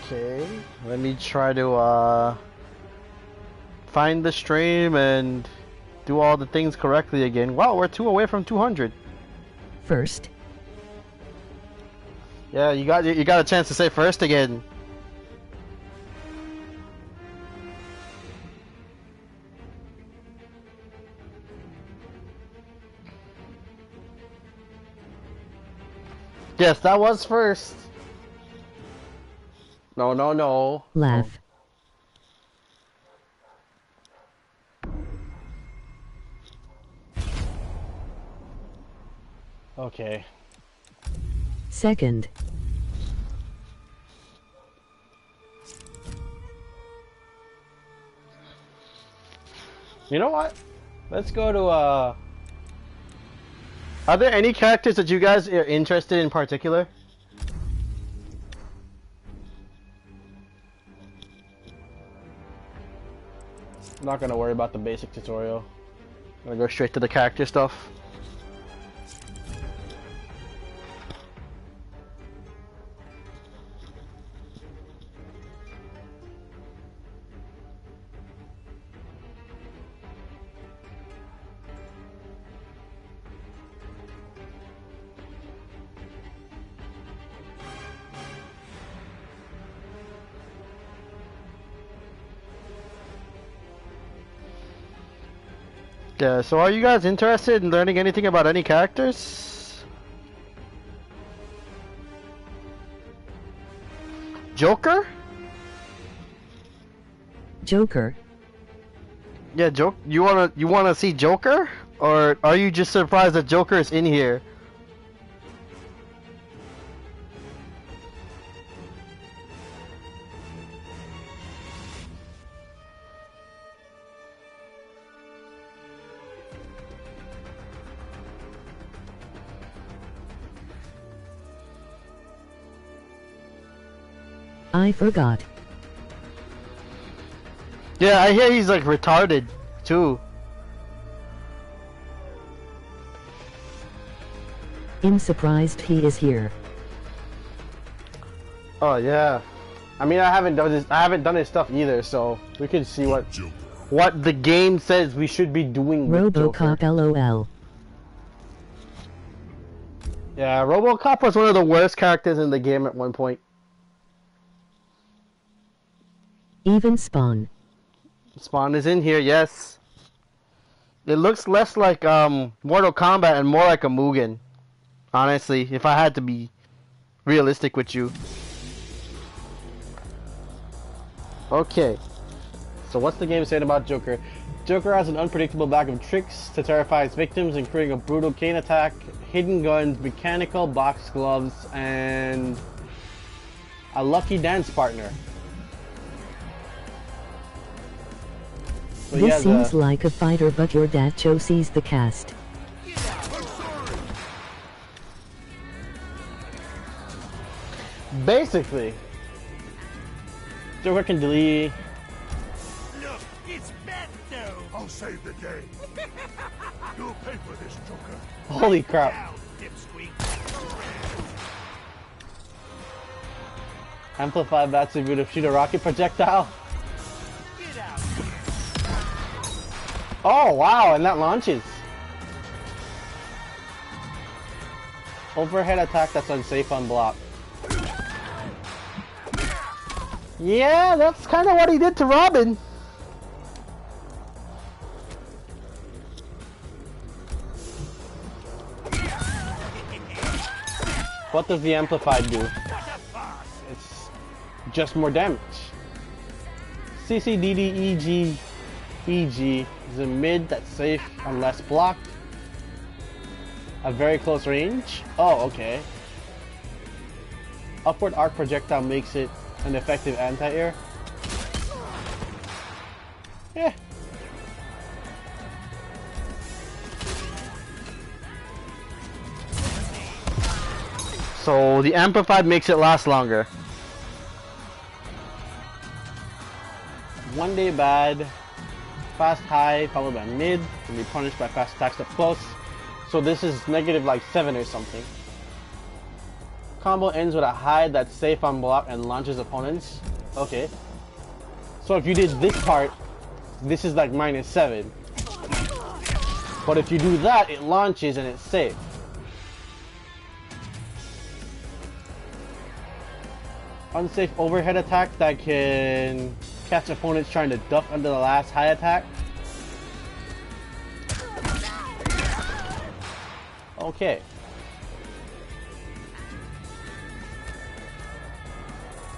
Okay, let me try to find the stream and do all the things correctly again. Wow, we're 2 away from 200. First. Yeah, you got a chance to say first again. Yes, that was first. No, no, no. Laugh. Okay. Second. You know what? Let's go to Are there any characters that you guys are interested in particular? I'm not gonna worry about the basic tutorial. I'm gonna go straight to the character stuff. Yeah, so are you guys interested in learning anything about any characters? Joker? Joker. Yeah, you wanna see Joker? Or are you just surprised that Joker is in here? I forgot. Yeah, I hear he's like retarded too. I'm surprised he is here. Oh yeah. I mean, I haven't done his stuff either, so we can see what the game says we should be doing with RoboCop Joker. LOL. Yeah, RoboCop was one of the worst characters in the game at one point. Even Spawn. Spawn is in here, yes. It looks less like Mortal Kombat and more like a Mugen. Honestly, if I had to be realistic with you. Okay. So what's the game saying about Joker? Joker has an unpredictable bag of tricks to terrify his victims, including a brutal cane attack, hidden guns, mechanical box gloves, and a lucky dance partner. So this seems like a fighter, but your dad Joe sees the cast. Basically, Joker can delete. Look, it's Beto. I'll save the day. You'll pay for this, Joker. Holy crap! Now, dipsqueak. Amplify Batsubu to shoot a rocket projectile. Get out. Oh wow, and that launches. Overhead attack that's unsafe on block. Yeah, that's kind of what he did to Robin. What does the amplified do? It's just more damage. CCDDEG EG is a mid that's safe unless blocked. A very close range. Oh, okay. Upward arc projectile makes it an effective anti-air. Yeah. So the amplified makes it last longer. One day bad, Fast high followed by mid, and be punished by fast attacks up close. So this is negative like 7 or something. Combo ends with a high that's safe on block and launches opponents. Okay. So if you did this part, this is like -7. But if you do that, it launches and it's safe. Unsafe overhead attack that can catch opponents trying to duck under the last high attack. Okay.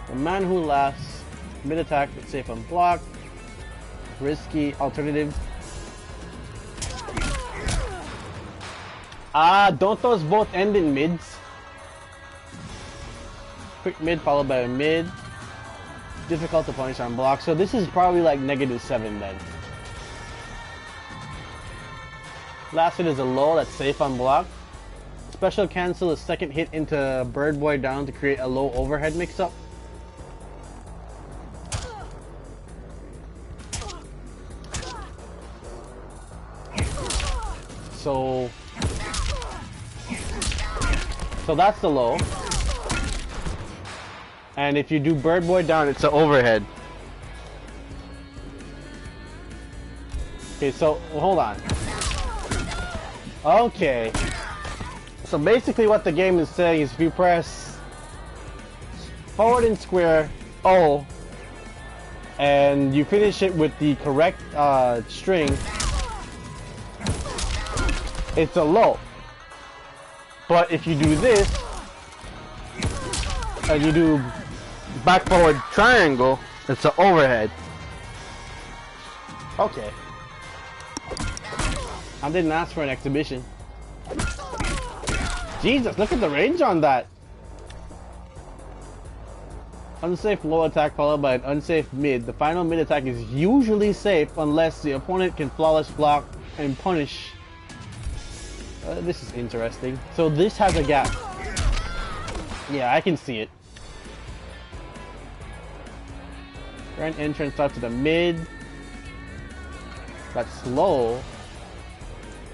The man who laughs, mid attack but safe on block. Risky alternative. Don't those both end in mids? Quick mid followed by a mid. Difficult to punish on block. So this is probably like -7 then. Last hit is a low that's safe on block. Special cancel a second hit into Bird Boy down to create a low overhead mix-up. So that's the low. And if you do Bird Boy down, it's an overhead. Okay, so hold on. Okay. So basically what the game is saying is if you press forward and square O and you finish it with the correct string, it's a low. But if you do this and you do back forward triangle, it's an overhead. Okay. I didn't ask for an exhibition. Jesus, look at the range on that. Unsafe low attack followed by an unsafe mid. The final mid attack is usually safe unless the opponent can flawless block and punish. This is interesting. So this has a gap. Yeah, I can see it. Grand entrance starts to the mid. That's low.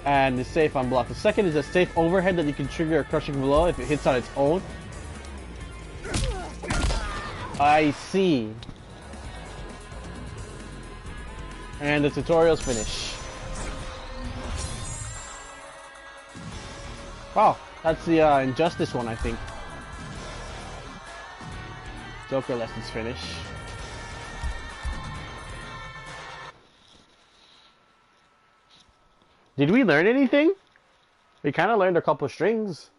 And is safe on block. The second is a safe overhead that you can trigger a crushing blow if it hits on its own. I see. And the tutorial's finished. Wow, that's the Injustice one, I think. Joker lessons finished. Did we learn anything? We kind of learned a couple strings.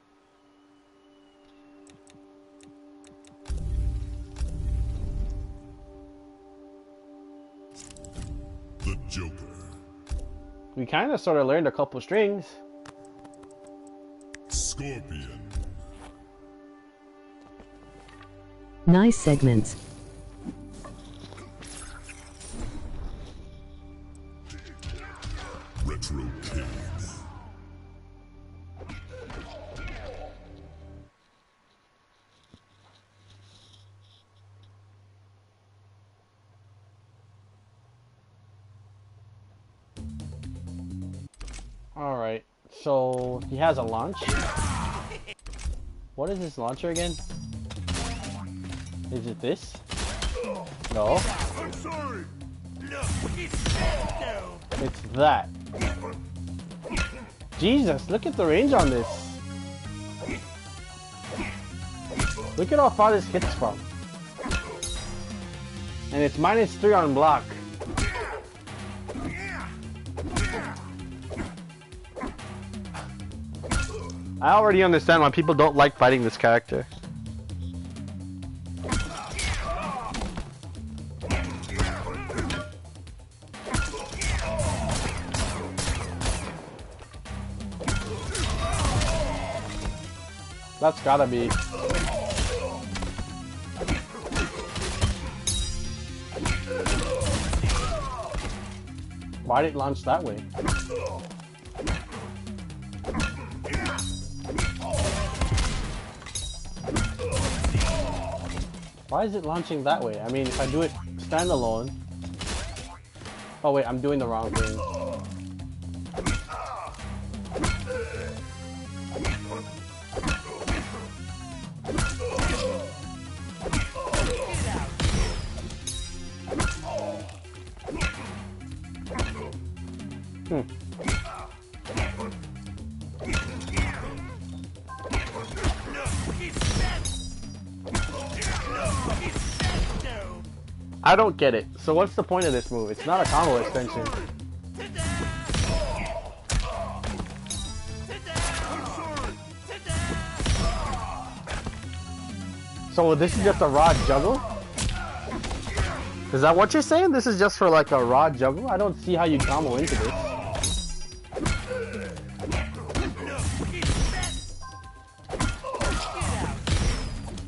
The Joker. We kind of sort of learned a couple strings. Scorpion. Nice segments. Retro Kid. Alright, so he has a launch. What is this launcher again? Is it this? No. I'm sorry. No, It's that. Jesus, look at the range on this. Look at how far this hits from. And it's -3 on block. I already understand why people don't like fighting this character. That's gotta be. Why did it launch that way? Why is it launching that way? I mean, if I do it standalone. Oh wait, I'm doing the wrong thing. I don't get it. So what's the point of this move? It's not a combo extension. So this is just a raw juggle? Is that what you're saying? This is just for like a raw juggle? I don't see how you combo into this.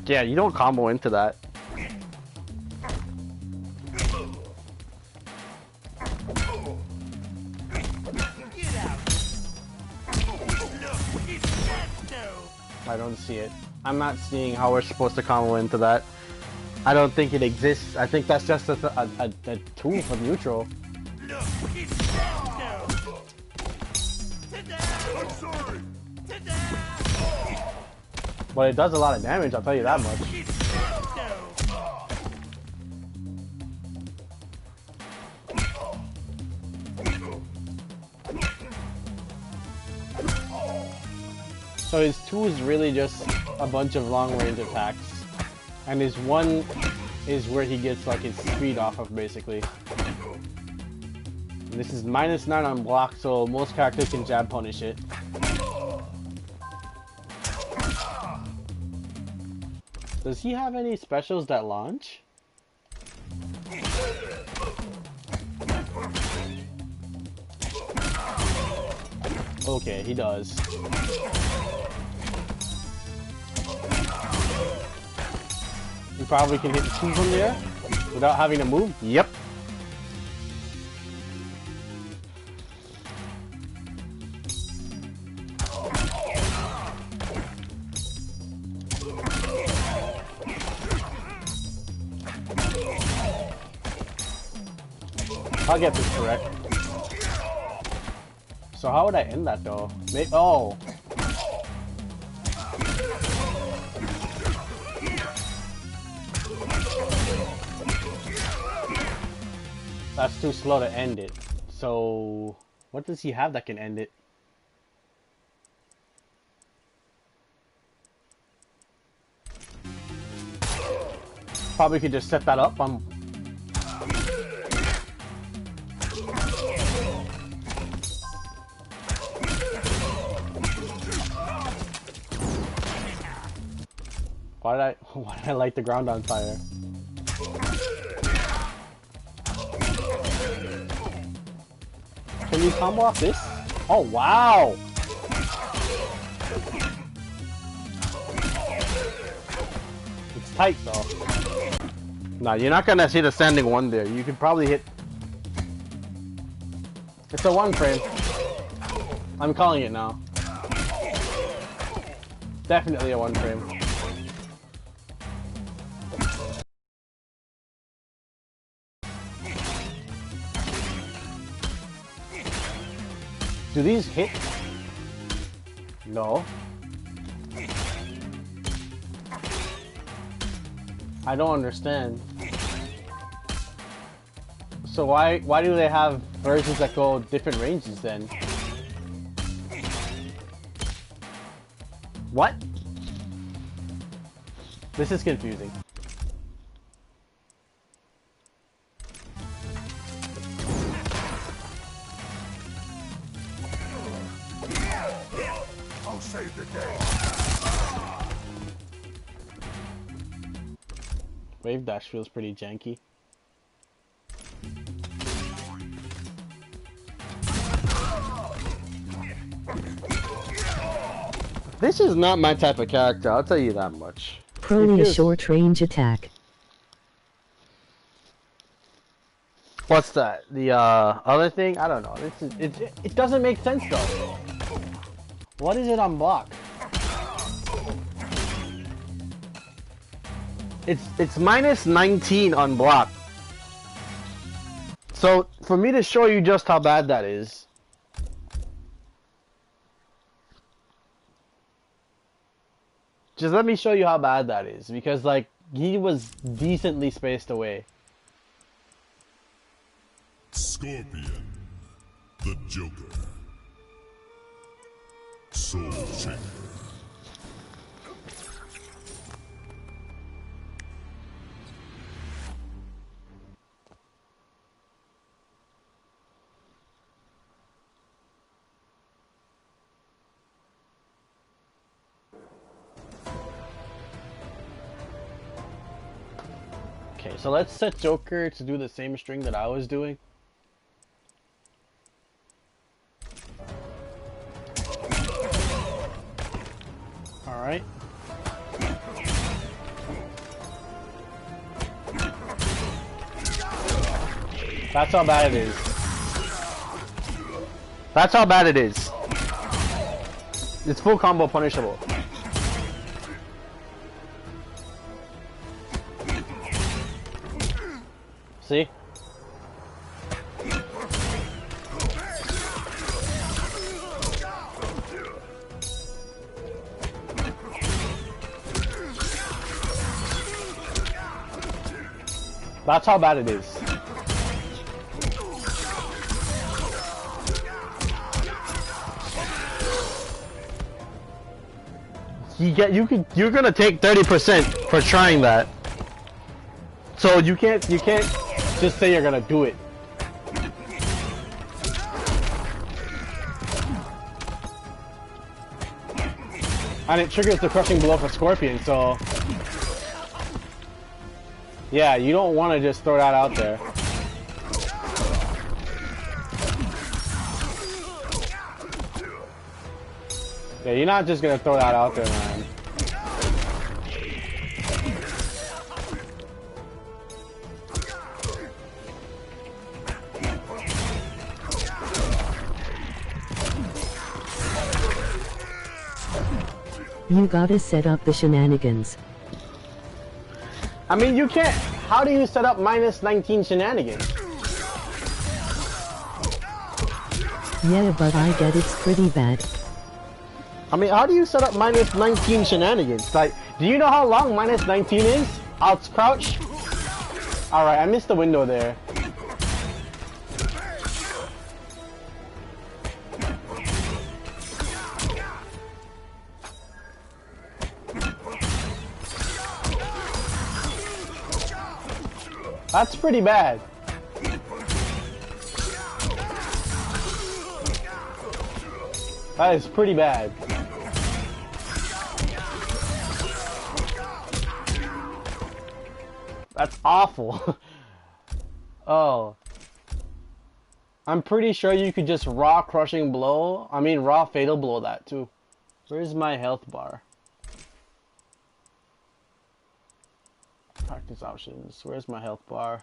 Yeah, you don't combo into that. I don't see it. I'm not seeing how we're supposed to combo into that. I don't think it exists. I think that's just a tool for neutral. But it does a lot of damage, I'll tell you that much. So his 2 is really just a bunch of long range attacks. And his 1 is where he gets like his speed off of basically. And this is -9 on block, so most characters can jab punish it. Does he have any specials that launch? Okay, he does. You probably can hit 2 from there without having to move. Yep. I'll get this correct. So how would I end that though? Oh. That's too slow to end it. So what does he have that can end it? Probably could just set that up on. Why did I light the ground on fire? Can you combo off this? Oh wow! It's tight though. Nah, you're not gonna see the standing 1 there. You could probably hit. It's a 1 frame. I'm calling it now. Definitely a 1 frame. Do these hit? No. I don't understand. So why do they have versions that go different ranges then? What? This is confusing. I'll save the day. Wave dash feels pretty janky. This is not my type of character, I'll tell you that much. Probably a short range attack. What's that? The other thing? I don't know. It doesn't make sense though. What is it on block? It's -19 on block. So, for me to show you just how bad that is, just let me show you how bad that is, because, like, he was decently spaced away. Scorpion, the Joker, Soul Chamber. Okay, so let's set Joker to do the same string that I was doing. Alright. That's how bad it is. That's how bad it is. It's full combo punishable. See? That's how bad it is. You're gonna take 30% for trying that. So you can't just say you're gonna do it. And it triggers the crushing blow for Scorpion, so yeah, you don't want to just throw that out there. Yeah, you're not just gonna throw that out there, man. You gotta set up the shenanigans. I mean, you can't. How do you set up minus 19 shenanigans? Yeah, but I get it's pretty bad. I mean, how do you set up minus 19 shenanigans? Like, do you know how long minus 19 is? I'll crouch. Alright, I missed the window there. That's pretty bad. That is pretty bad. That's awful. Oh. I'm pretty sure you could just raw crushing blow. I mean raw fatal blow that too. Where's my health bar? Practice options. Where's my health bar?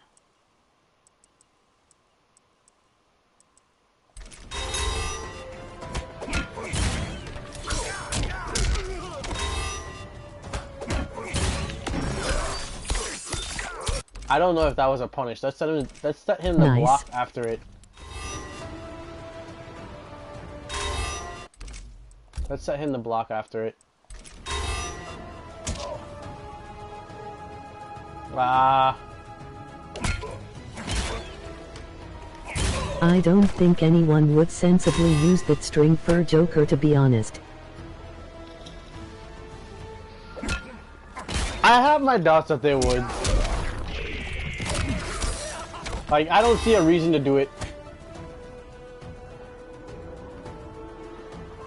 I don't know if that was a punish. Let's set him to Nice. block after it. Let's set him to block after it. Ah. I don't think anyone would sensibly use that string for Joker, to be honest. I have my doubts that they would. Like, I don't see a reason to do it.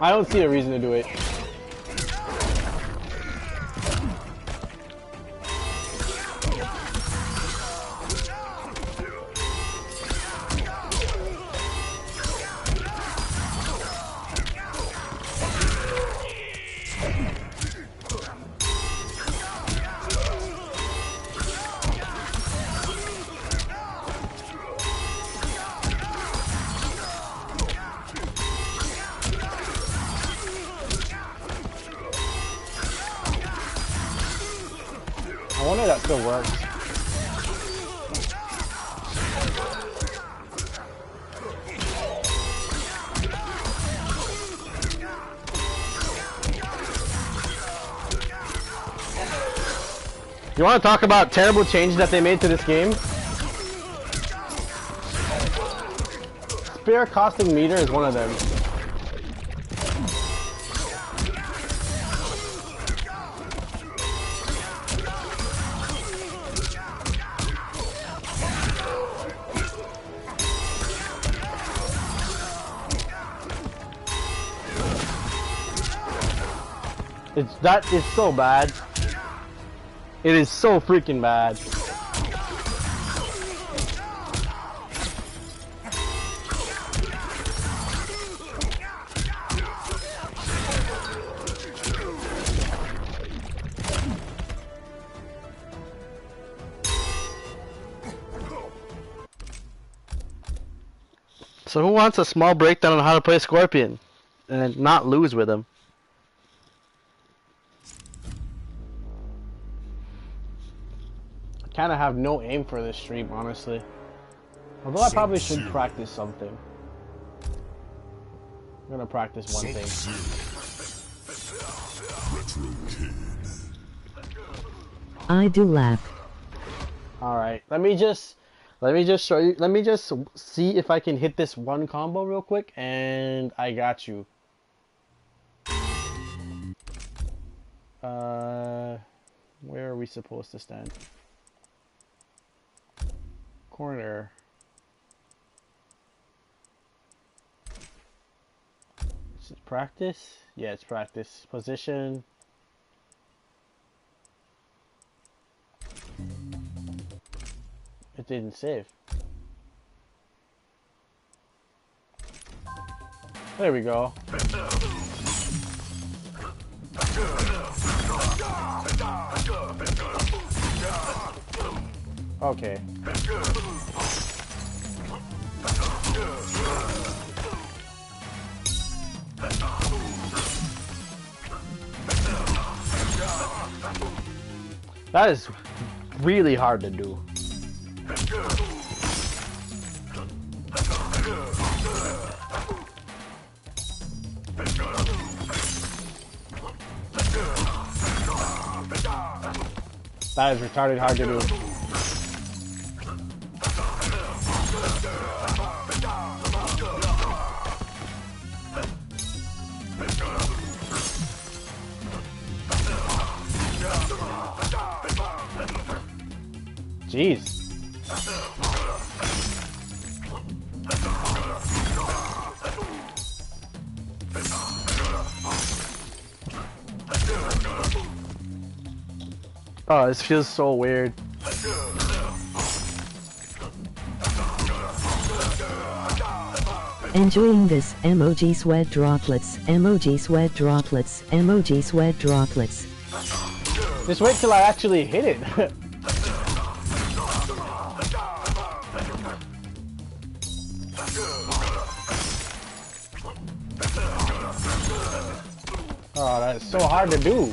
I don't see a reason to do it. I wonder if that still works. You want to talk about terrible changes that they made to this game? Spear costing meter is one of them. That is so bad. It is so freaking bad. So who wants a small breakdown on how to play Scorpion and not lose with him? Kind of have no aim for this stream, honestly. Although I probably should practice something. I'm gonna practice one thing. I do laugh. All right, let me just show you. Let me just see if I can hit this one combo real quick, and I got you. Where are we supposed to stand? Corner. Is it practice? Yeah, it's practice. Position. It didn't save. There we go. Okay. That is really hard to do. That is retarded hard to do. Jeez. Oh, this feels so weird. Enjoying this emoji sweat droplets, emoji sweat droplets, emoji sweat droplets. Just wait till I actually hit it. Oh, that's so hard to do.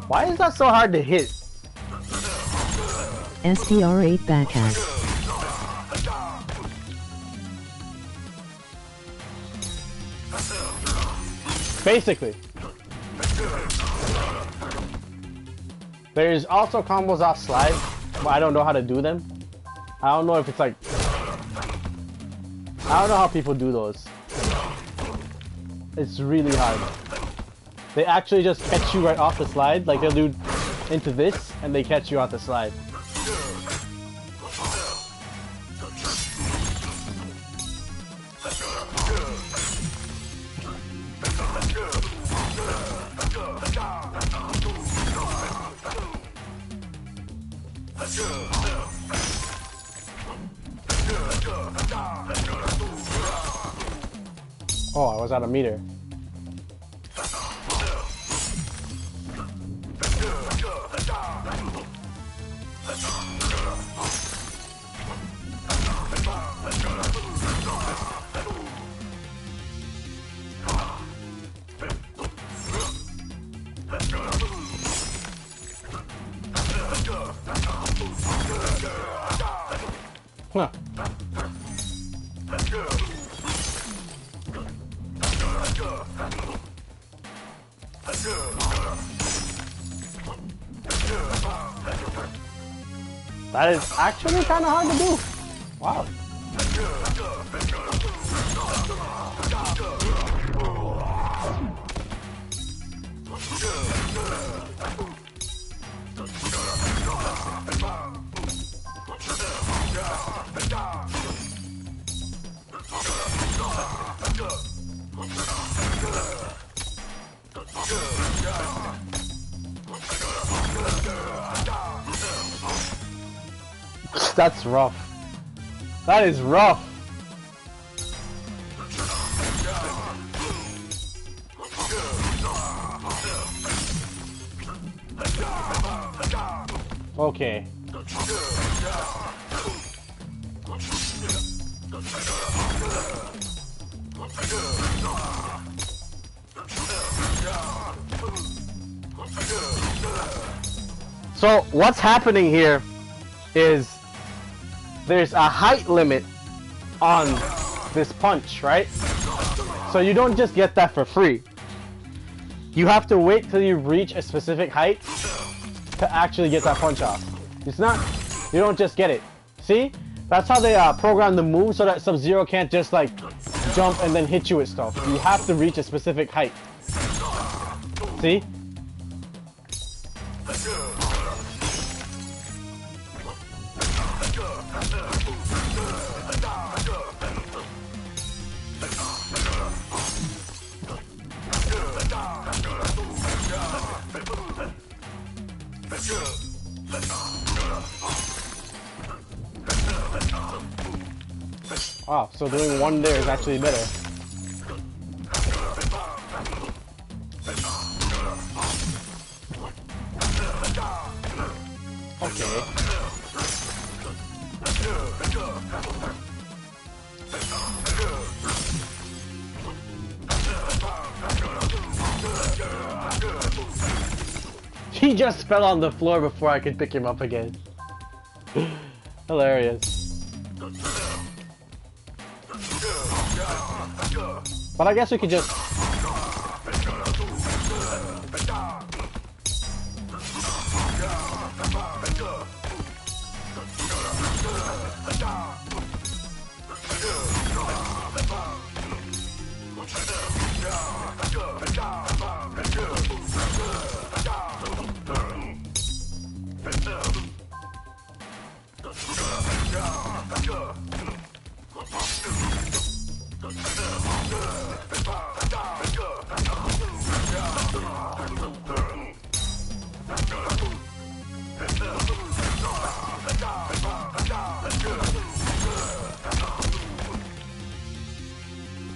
Why is that so hard to hit? STR8 backhack. Basically. There's also combos off slide, but I don't know how to do them. I don't know if it's like... I don't know how people do those. It's really hard. They actually just catch you right off the slide, like they'll do into this, and they catch you off the slide. Oh, I was out of meter. Huh. That is actually kind of hard to do. Wow. That's rough. That is rough. Okay. So what's happening here is there's a height limit on this punch, right? So you don't just get that for free. You have to wait till you reach a specific height to actually get that punch off. It's not, you don't just get it. See? That's how they program the move so that Sub-Zero can't just like jump and then hit you with stuff. You have to reach a specific height. See? Wow, so doing one there is actually better. Okay. He just fell on the floor before I could pick him up again. Hilarious. But I guess we could just...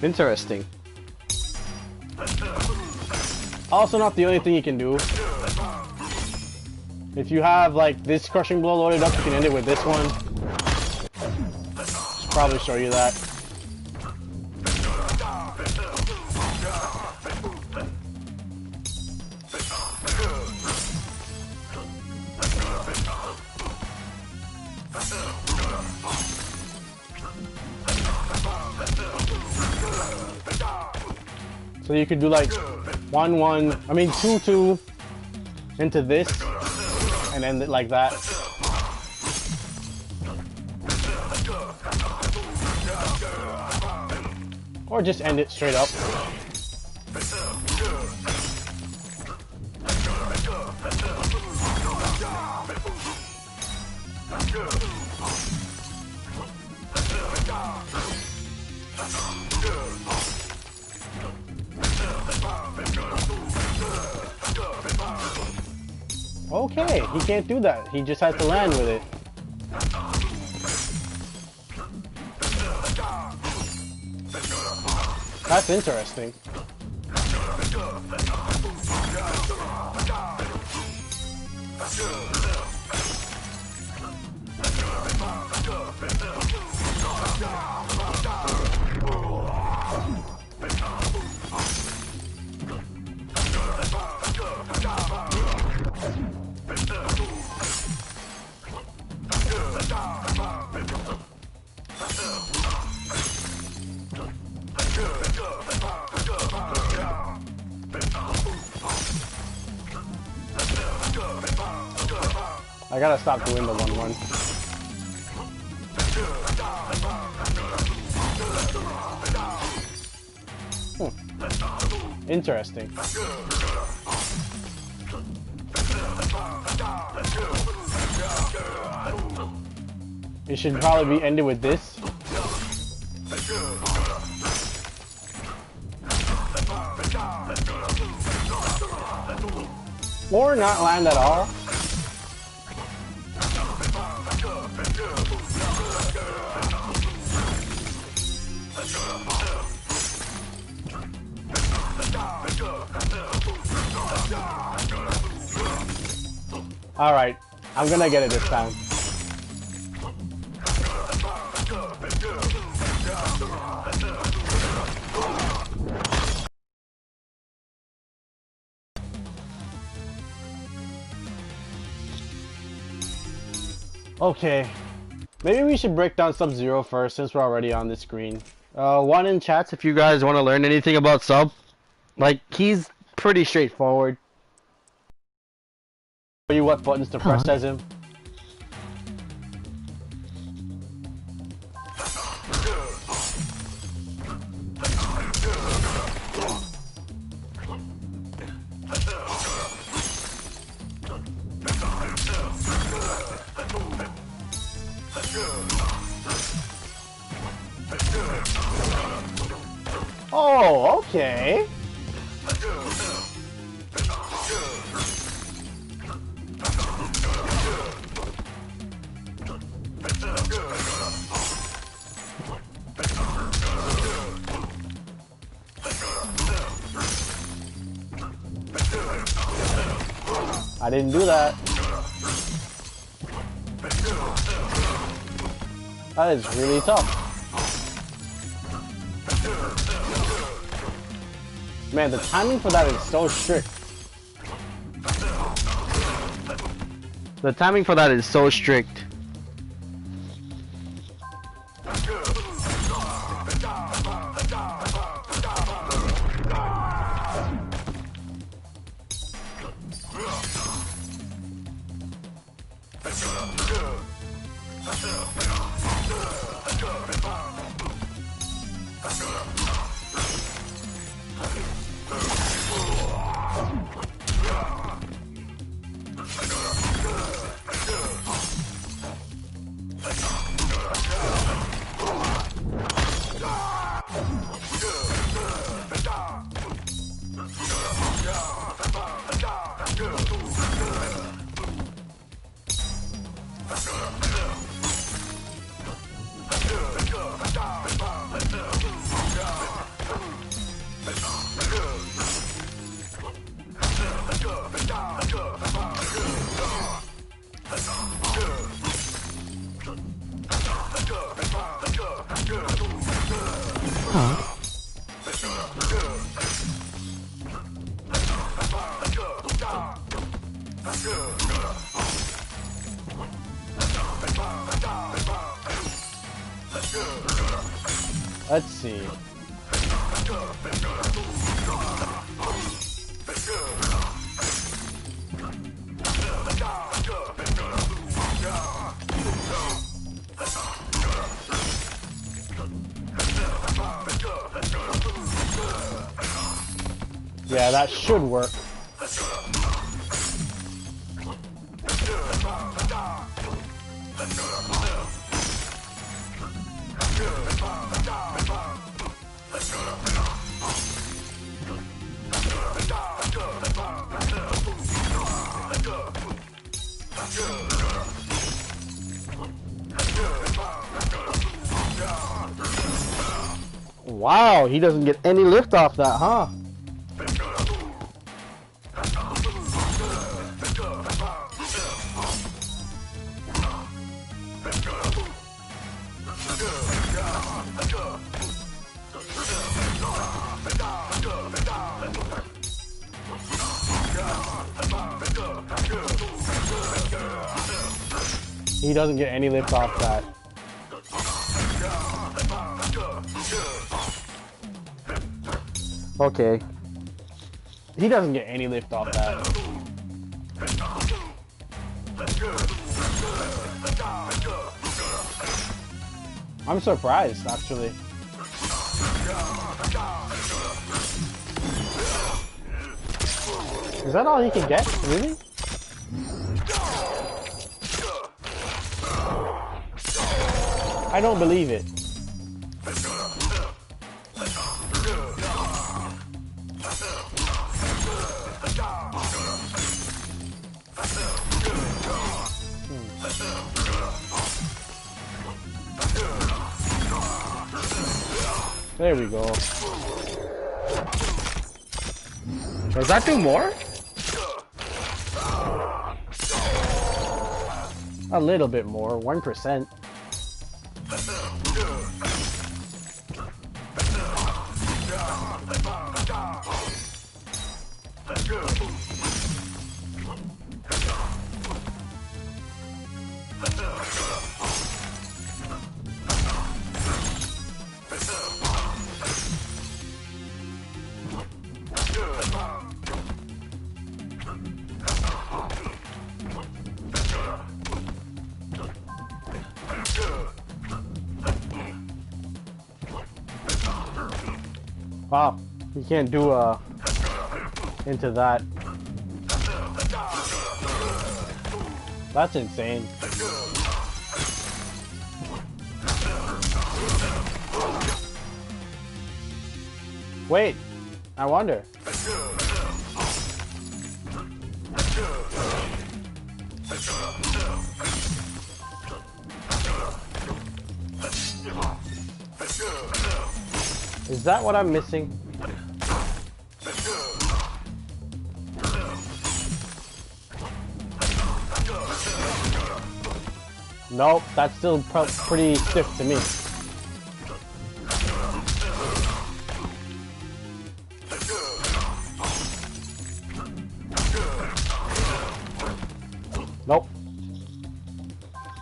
Interesting. Also not the only thing you can do. If you have like this crushing blow loaded up, you can end it with this one. Should probably show you that. So you could do like 2-2 into this and end it like that. Or just end it straight up. Okay, he can't do that. He just has to land with it. That's interesting. I gotta stop doing the 1-1. Interesting. It should probably be ended with this. Or not land at all. Alright, I'm gonna get it this time. Okay, maybe we should break down Sub-Zero first since we're already on the screen. One in chats if you guys want to learn anything about Sub. Like, he's pretty straightforward. Show you what buttons to press as him. Oh, okay. I didn't do that. That is really tough. Man, the timing for that is so strict. The timing for that is so strict. Let's see. Yeah, that should work. Wow, he doesn't get any lift off that, huh? He doesn't get any lift off that. Okay. He doesn't get any lift off that. I'm surprised, actually. Is that all he can get? Really? I don't believe it. There we go. Does that do more? A little bit more, 1%. Wow, you can't do into that. That's insane. Wait, I wonder. Is that what I'm missing? Nope, that's still pretty stiff to me. Nope.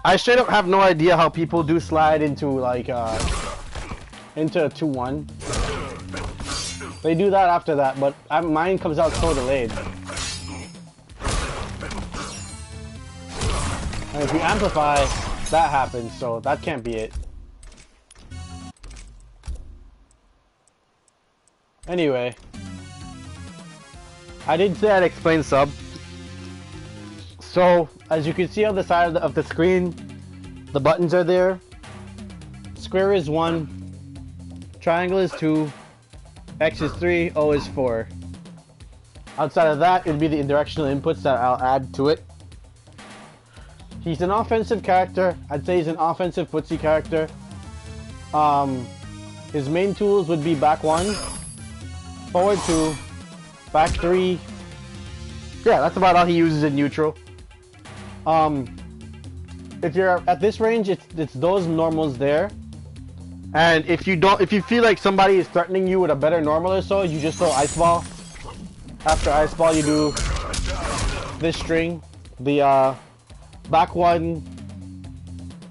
I straight up have no idea how people do slide into like into a 2-1. They do that after that, but mine comes out so delayed. And if you amplify, that happens, so that can't be it. Anyway, I did say I'd explain sub. So, as you can see on the side of the screen, the buttons are there. Square is 1, triangle is 2, X is 3, O is 4. Outside of that, it'd be the directional inputs that I'll add to it. He's an offensive character. I'd say he's an offensive footsie character. His main tools would be back 1, forward 2, back 3. Yeah, that's about all he uses in neutral. If you're at this range, it's those normals there. And if you feel like somebody is threatening you with a better normal or so, you just throw ice ball. After ice ball, you do this string. The back 1.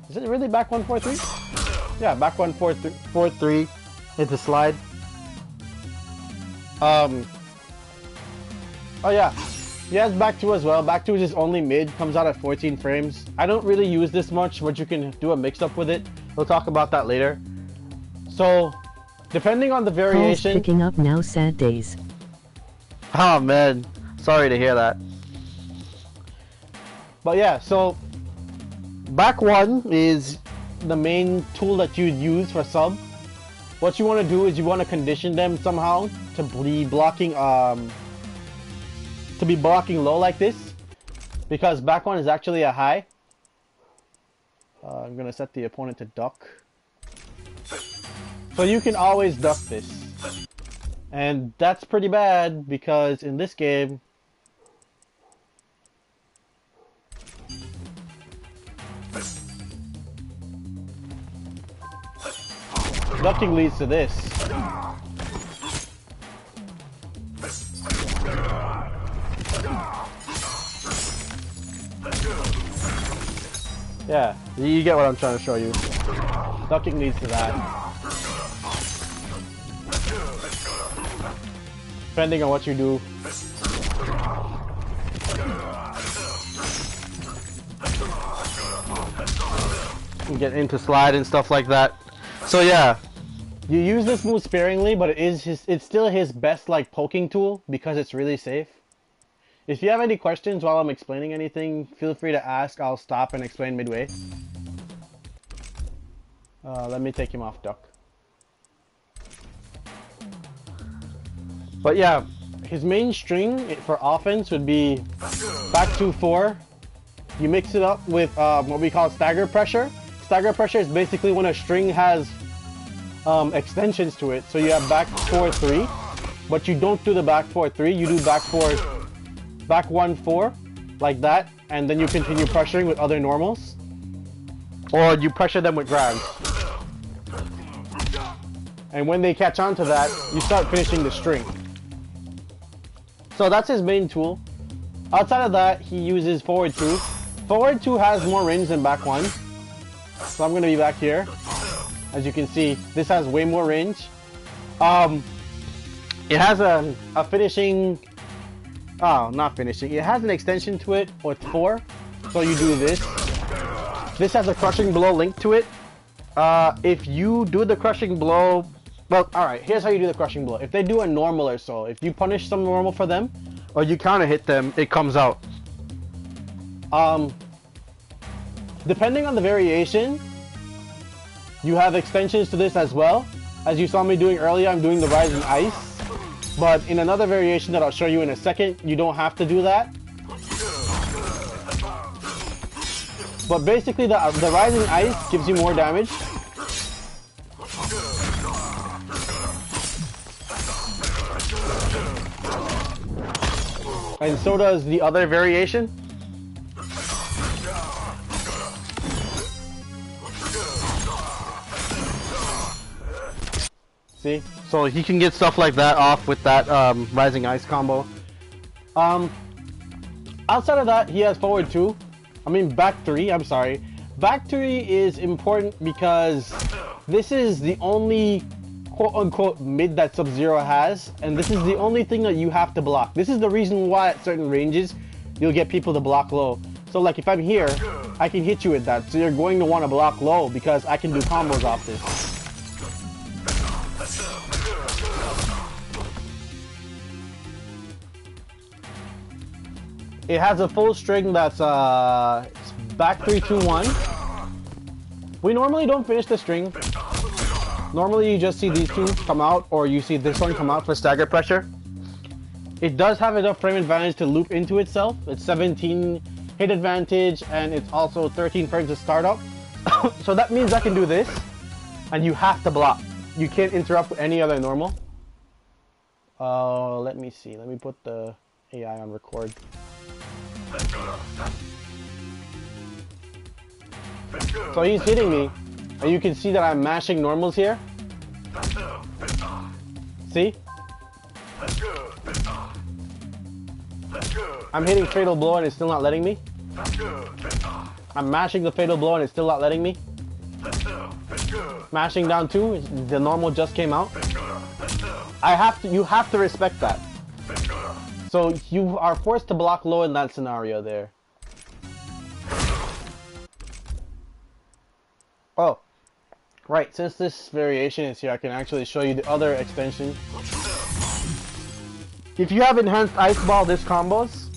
Is it really back 1 4 3? Yeah, back 1 4 3 is the slide. Oh yeah. He has back 2 as well. Back 2 is just only mid, comes out at 14 frames. I don't really use this much, but you can do a mix-up with it. We'll talk about that later. So, depending on the variation... Calls picking up now, sad days. Oh man, sorry to hear that. But yeah, so... Back 1 is the main tool that you'd use for sub. What you want to do is you want to condition them somehow to be blocking low like this, because back 1 is actually a high. I'm gonna set the opponent to duck, so you can always duck this, and that's pretty bad because in this game ducking leads to this. Yeah, you get what I'm trying to show you. Ducking leads to that. Depending on what you do. You get into slide and stuff like that. So yeah, you use this move sparingly, but it's still his best like poking tool because it's really safe. If you have any questions while I'm explaining anything, feel free to ask. I'll stop and explain midway. Let me take him off duck. But yeah, his main string for offense would be back 2-4. You mix it up with what we call stagger pressure. Stagger pressure is basically when a string has extensions to it. So you have back 4-3, but you don't do the back 4-3. You do back 1-4, like that, and then you continue pressuring with other normals, or you pressure them with grabs. And when they catch on to that, you start finishing the string. So that's his main tool. Outside of that, he uses forward 2. Forward 2 has more range than back 1. So I'm going to be back here. As you can see, this has way more range. It has a finishing... Oh, not finishing. It has an extension to it with 4. So you do this. This has a crushing blow linked to it. If you do the crushing blow... Well, alright, here's how you do the crushing blow. If they do a normal or so, if you punish some normal for them, or you counter hit them, it comes out. Depending on the variation, you have extensions to this as well. As you saw me doing earlier, I'm doing the Rising Ice. But in another variation that I'll show you in a second, you don't have to do that. But basically, the Rising Ice gives you more damage. And so does the other variation. See? So he can get stuff like that off with that Rising Ice combo. Outside of that, he has forward 2. I mean back 3, I'm sorry. Back 3 is important because this is the only quote-unquote mid that Sub-Zero has, and this is the only thing that you have to block. This is the reason why at certain ranges you'll get people to block low. So like if I'm here, I can hit you with that, so you're going to want to block low because I can do combos off this. It has a full string that's back 3-2-1. We normally don't finish the string. Normally you just see these two come out, or you see this one come out for stagger pressure. It does have enough frame advantage to loop into itself. It's 17 hit advantage, and it's also 13 frames to start up. So that means I can do this, and you have to block. You can't interrupt with any other normal. Let me see. Let me put the AI on record. So he's hitting me, and you can see that I'm mashing normals here. See? I'm hitting fatal blow and it's still not letting me. I'm mashing the fatal blow and it's still not letting me. Mashing down 2, the normal just came out. You have to respect that. So you are forced to block low in that scenario there. Oh, right, since this variation is here, I can actually show you the other extension. If you have enhanced ice ball, this combos.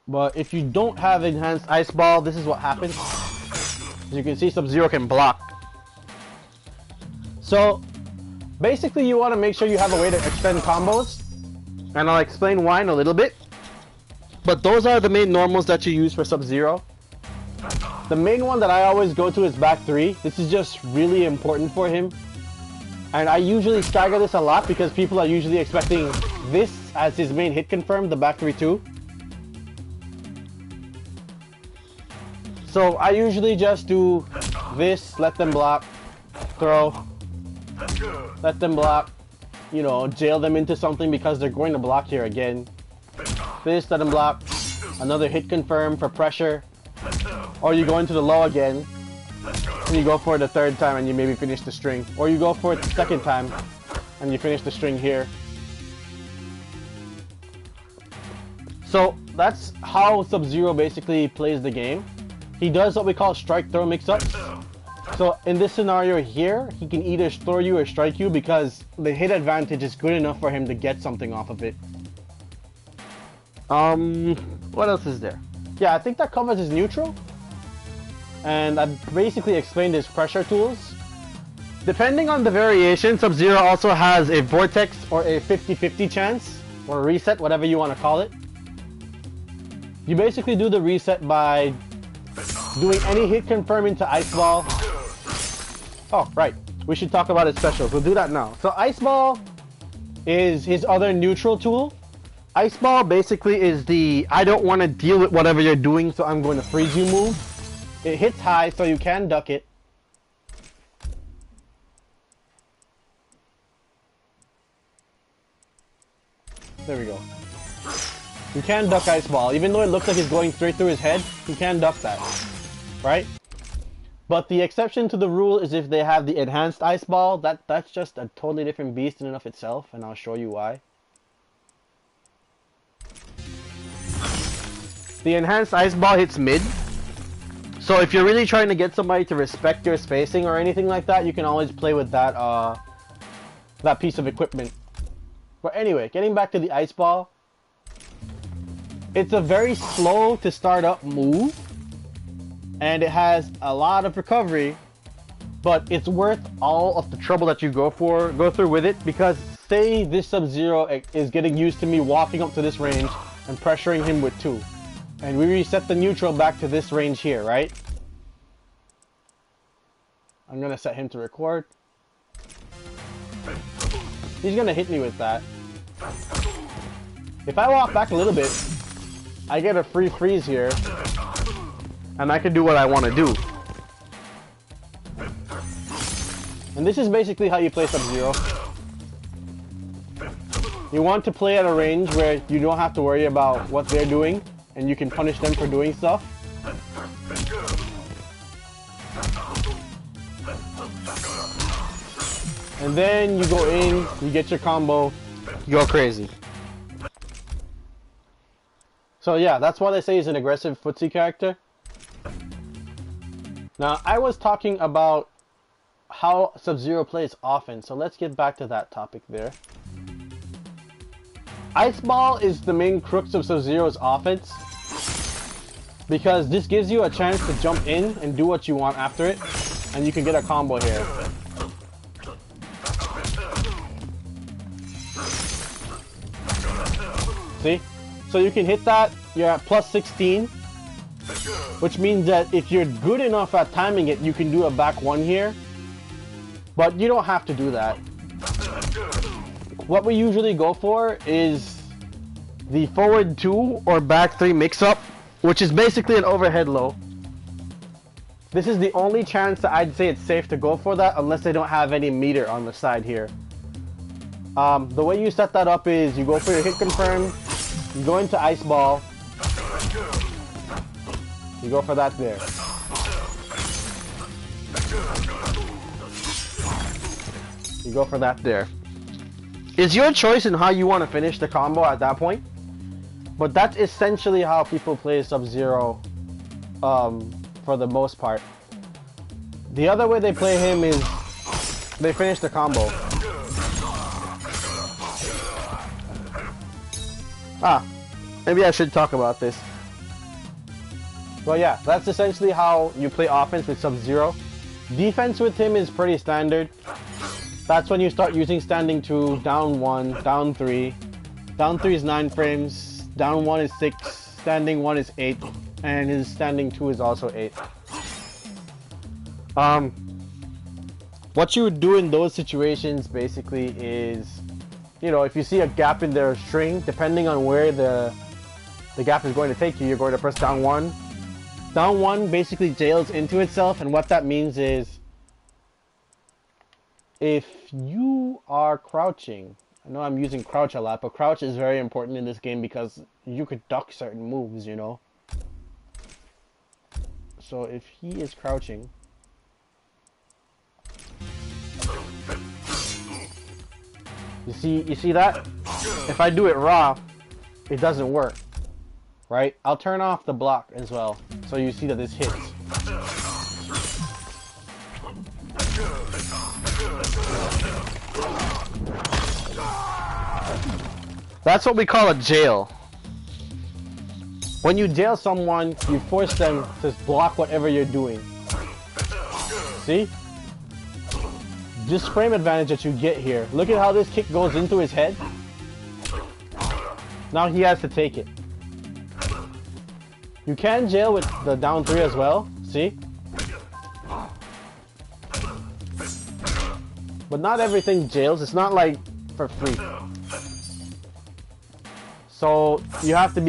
But if you don't have enhanced ice ball, this is what happens. As you can see, Sub-Zero can block. So basically you want to make sure you have a way to extend combos, and I'll explain why in a little bit. But those are the main normals that you use for Sub-Zero. The main one that I always go to is back 3. This is just really important for him. And I usually stagger this a lot because people are usually expecting this as his main hit confirm, the back 3-2. So I usually just do this, let them block, throw, let them block, you know, jail them into something because they're going to block here again. This, let them block, another hit confirm for pressure, or you go into the low again, and you go for it the third time and you maybe finish the string, or you go for it the second time and you finish the string here. So that's how Sub-Zero basically plays the game. he does what we call strike throw mix-ups. So in this scenario here, he can either throw you or strike you because the hit advantage is good enough for him to get something off of it. What else is there? Yeah, I think that covers his neutral. And I've basically explained his pressure tools. Depending on the variation, Sub-Zero also has a vortex or a 50-50 chance, or reset, whatever you want to call it. You basically do the reset by doing any hit confirm into Ice Ball. Oh, right. We should talk about his specials. We'll do that now. So Ice Ball is his other neutral tool. Ice Ball basically is the I don't want to deal with whatever you're doing, so I'm going to freeze you move. It hits high, so you can duck it. There we go. You can duck Ice Ball. Even though it looks like it's going straight through his head, you can duck that. Right? But the exception to the rule is if they have the enhanced Ice Ball. That's just a totally different beast in and of itself, and I'll show you why. The enhanced Ice Ball hits mid. So if you're really trying to get somebody to respect your spacing or anything like that, you can always play with that that piece of equipment. But anyway, getting back to the Ice Ball. It's a very slow to start up move. And it has a lot of recovery. But it's worth all of the trouble that you go through with it. Because say this Sub-Zero is getting used to me walking up to this range and pressuring him with 2. And we reset the neutral back to this range here, right? I'm gonna set him to record. He's gonna hit me with that. If I walk back a little bit, I get a free freeze here. And I can do what I want to do. And this is basically how you play Sub-Zero. You want to play at a range where you don't have to worry about what they're doing. And you can punish them for doing stuff. And then you go in, you get your combo, you go crazy. So yeah, that's why they say he's an aggressive footsie character. Now, I was talking about how Sub-Zero plays offense, so let's get back to that topic there. Ice Ball is the main crux of Sub-Zero's offense. Because this gives you a chance to jump in and do what you want after it. And you can get a combo here. See? So you can hit that, you're at plus 16. Which means that if you're good enough at timing it, you can do a back 1 here. But you don't have to do that. What we usually go for is the forward 2 or back 3 mix-up. Which is basically an overhead low. This is the only chance that I'd say it's safe to go for that unless they don't have any meter on the side here. The way you set that up is you go for your hit confirm, you go into Ice Ball, you go for that there. You go for that there. It's your choice in how you want to finish the combo at that point. But that's essentially how people play Sub-Zero for the most part. The other way they play him is they finish the combo. Maybe I should talk about this. Well, yeah, that's essentially how you play offense with Sub-Zero. Defense with him is pretty standard. That's when you start using standing 2, down 1, down 3. Down 3 is 9 frames. Down 1 is 6, standing 1 is 8, and his standing 2 is also 8. What you would do in those situations basically is, you know, if you see a gap in their string, depending on where the gap is going to take you, you're going to press down 1. Down 1 basically jails into itself, and what that means is if you are crouching, I know I'm using crouch a lot, but crouch is very important in this game because you could duck certain moves, you know. So if he is crouching, you see that? If I do it raw, it doesn't work, right? I'll turn off the block as well. so you see that this hits. That's what we call a jail. When you jail someone, you force them to block whatever you're doing. See? This frame advantage that you get here. Look at how this kick goes into his head. Now he has to take it. You can jail with the down 3 as well. See? But not everything jails. It's not like for free. So you have to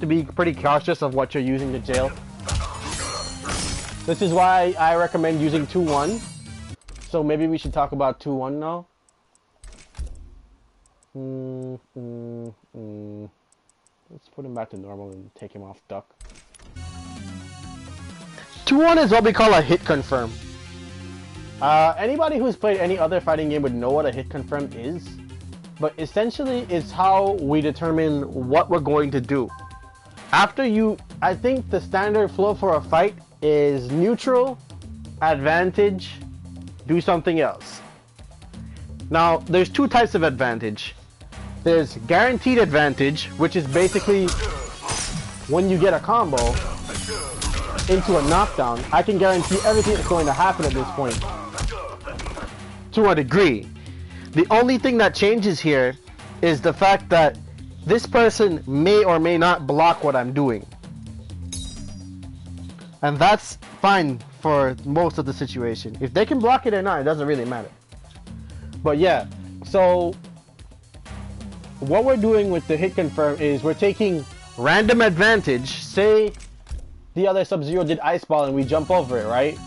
be pretty cautious of what you're using to jail. This is why I recommend using 2-1. So maybe we should talk about 2-1 now. Let's put him back to normal and take him off duck. 2-1 is what we call a hit confirm. Anybody who's played any other fighting game would know what a hit confirm is. But essentially, it's how we determine what we're going to do. I think the standard flow for a fight is neutral, advantage, do something else. Now, there's 2 types of advantage. There's guaranteed advantage, which is basically when you get a combo into a knockdown, I can guarantee everything that's going to happen at this point. To a degree. The only thing that changes here is the fact that this person may or may not block what I'm doing. And that's fine for most of the situation. If they can block it or not, it doesn't really matter. But yeah, so what we're doing with the hit confirm is we're taking random advantage. Say the other Sub-Zero did Ice Ball and we jump over it, right?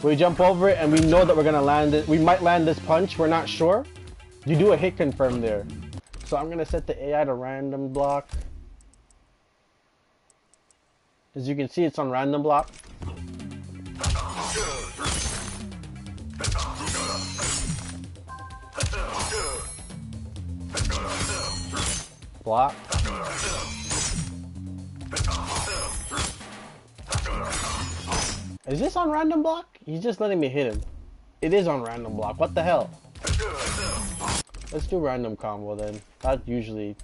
We jump over it and we know that we're gonna land it. We might land this punch, we're not sure. You do a hit confirm there. So I'm gonna set the AI to random block. As you can see, it's on random block. Block. Is this on random block? He's just letting me hit him. It is on random block. What the hell? Let's do random combo then. That usually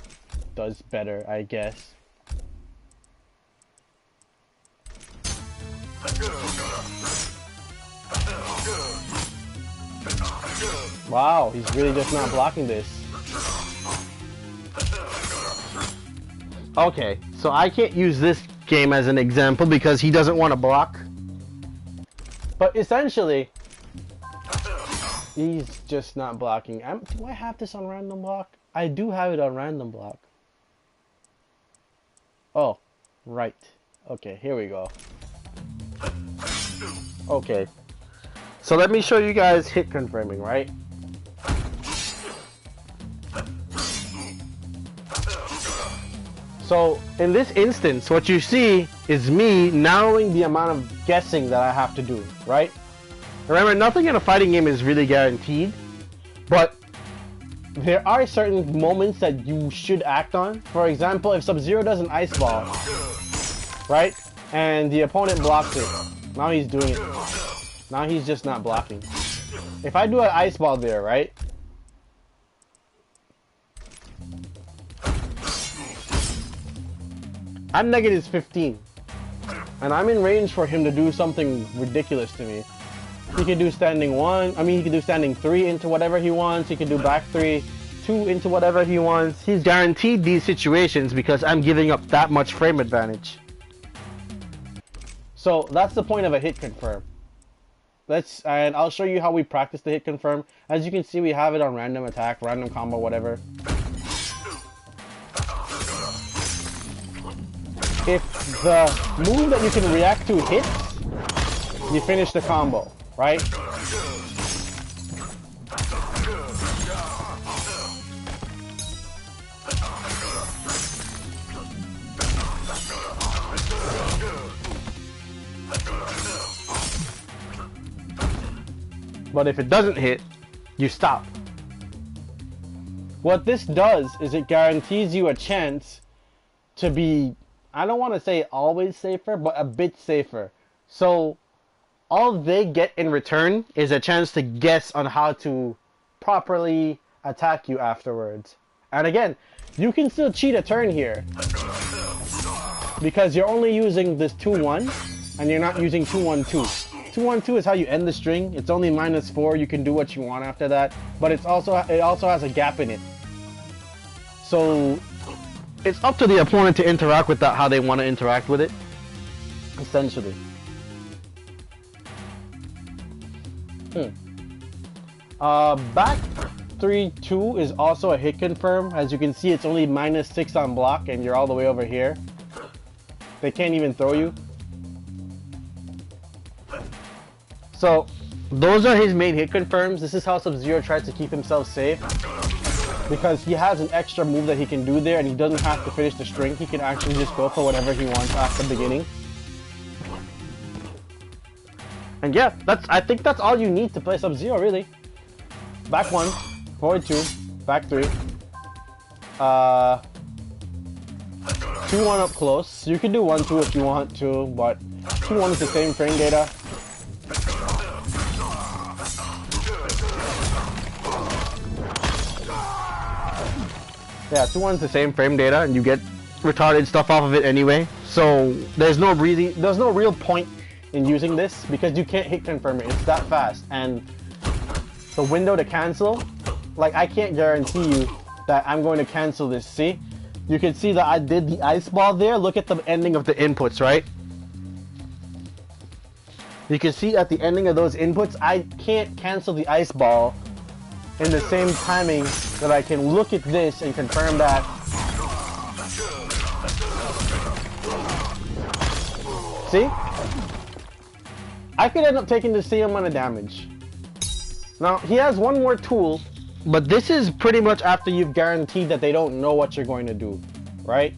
does better, I guess. Wow, he's really just not blocking this. Okay, so I can't use this game as an example because he doesn't want to block. But essentially, he's just not blocking. Do I have this on random block? I do have it on random block. Oh, right. Okay, here we go. Okay. So let me show you guys hit confirming, right? So in this instance, what you see is me narrowing the amount of guessing that I have to do, right? Remember, nothing in a fighting game is really guaranteed, but there are certain moments that you should act on. For example, if Sub-Zero does an Ice Ball, right? And the opponent blocks it. Now he's doing it. Now he's just not blocking. If I do an Ice Ball there, right? I'm negative 15. And I'm in range for him to do something ridiculous to me. He can do standing 1. I mean, he can do standing 3 into whatever he wants. He can do back 3, 2 into whatever he wants. He's guaranteed these situations because I'm giving up that much frame advantage. So that's the point of a hit confirm. And I'll show you how we practice the hit confirm. As you can see, we have it on random attack, random combo, whatever. If the move that you can react to hits, you finish the combo, right? But if it doesn't hit, you stop. What this does is it guarantees you a chance to be I don't want to say always safer, but a bit safer. So all they get in return is a chance to guess on how to properly attack you afterwards. And again, you can still cheat a turn here because you're only using this 2-1 and you're not using 2-1-2. 2-1-2 is how you end the string. It's only -4. You can do what you want after that, but it also has a gap in it. So it's up to the opponent to interact with that how they want to interact with it, essentially. Back 3-2 is also a hit confirm. As you can see, it's only -6 on block, and you're all the way over here. They can't even throw you. So those are his main hit confirms. This is how Sub-Zero tries to keep himself safe, because he has an extra move that he can do there, and he doesn't have to finish the string. He can actually just go for whatever he wants at the beginning. And yeah, I think that's all you need to play Sub-Zero, really. Back 1, forward 2, back 3. 2-1 up close. You can do 1-2 if you want to, but 2-1 is the same frame data. Yeah, 2-1's the same frame data, and you get retarded stuff off of it anyway. So there's no real point in using this because you can't hit confirm it. It's that fast, and the window to cancel, like, I can't guarantee you that I'm going to cancel this. See, you can see that I did the ice ball there. Look at the ending of the inputs, right? You can see at the ending of those inputs, I can't cancel the ice ball in the same timing that I can look at this and confirm that. See? I could end up taking the same amount of damage. Now, he has one more tool, but this is pretty much after you've guaranteed that they don't know what you're going to do, right?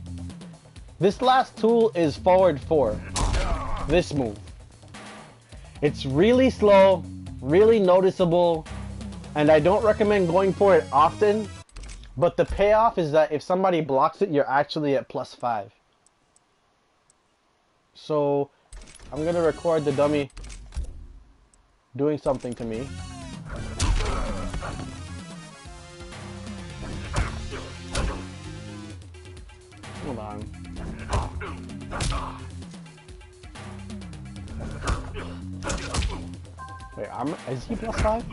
This last tool is forward 4. This move. It's really slow, really noticeable, and I don't recommend going for it often, but the payoff is that if somebody blocks it, you're actually at +5. So I'm gonna record the dummy doing something to me. Hold on. Wait, is he +5?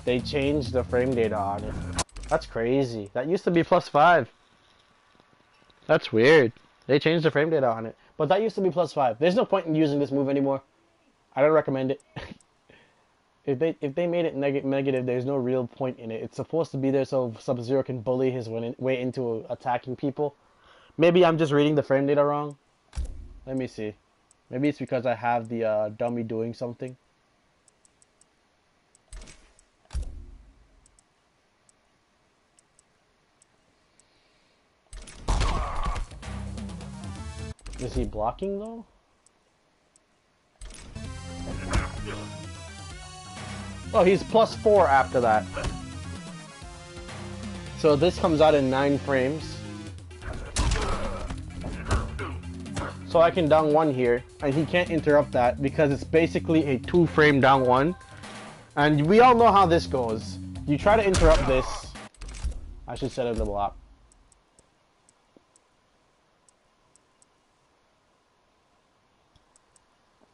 They changed the frame data on it. That's crazy. That used to be +5. That's weird. They changed the frame data on it. But that used to be +5. There's no point in using this move anymore. I don't recommend it. If they made it negative, there's no real point in it. It's supposed to be there so Sub-Zero can bully his way into attacking people. Maybe I'm just reading the frame data wrong. Let me see. Maybe it's because I have the dummy doing something. Is he blocking though? Oh, he's +4 after that. So this comes out in 9 frames. So I can down 1 here, and he can't interrupt that because it's basically a 2-frame down 1. And we all know how this goes. You try to interrupt this. I should set him to block.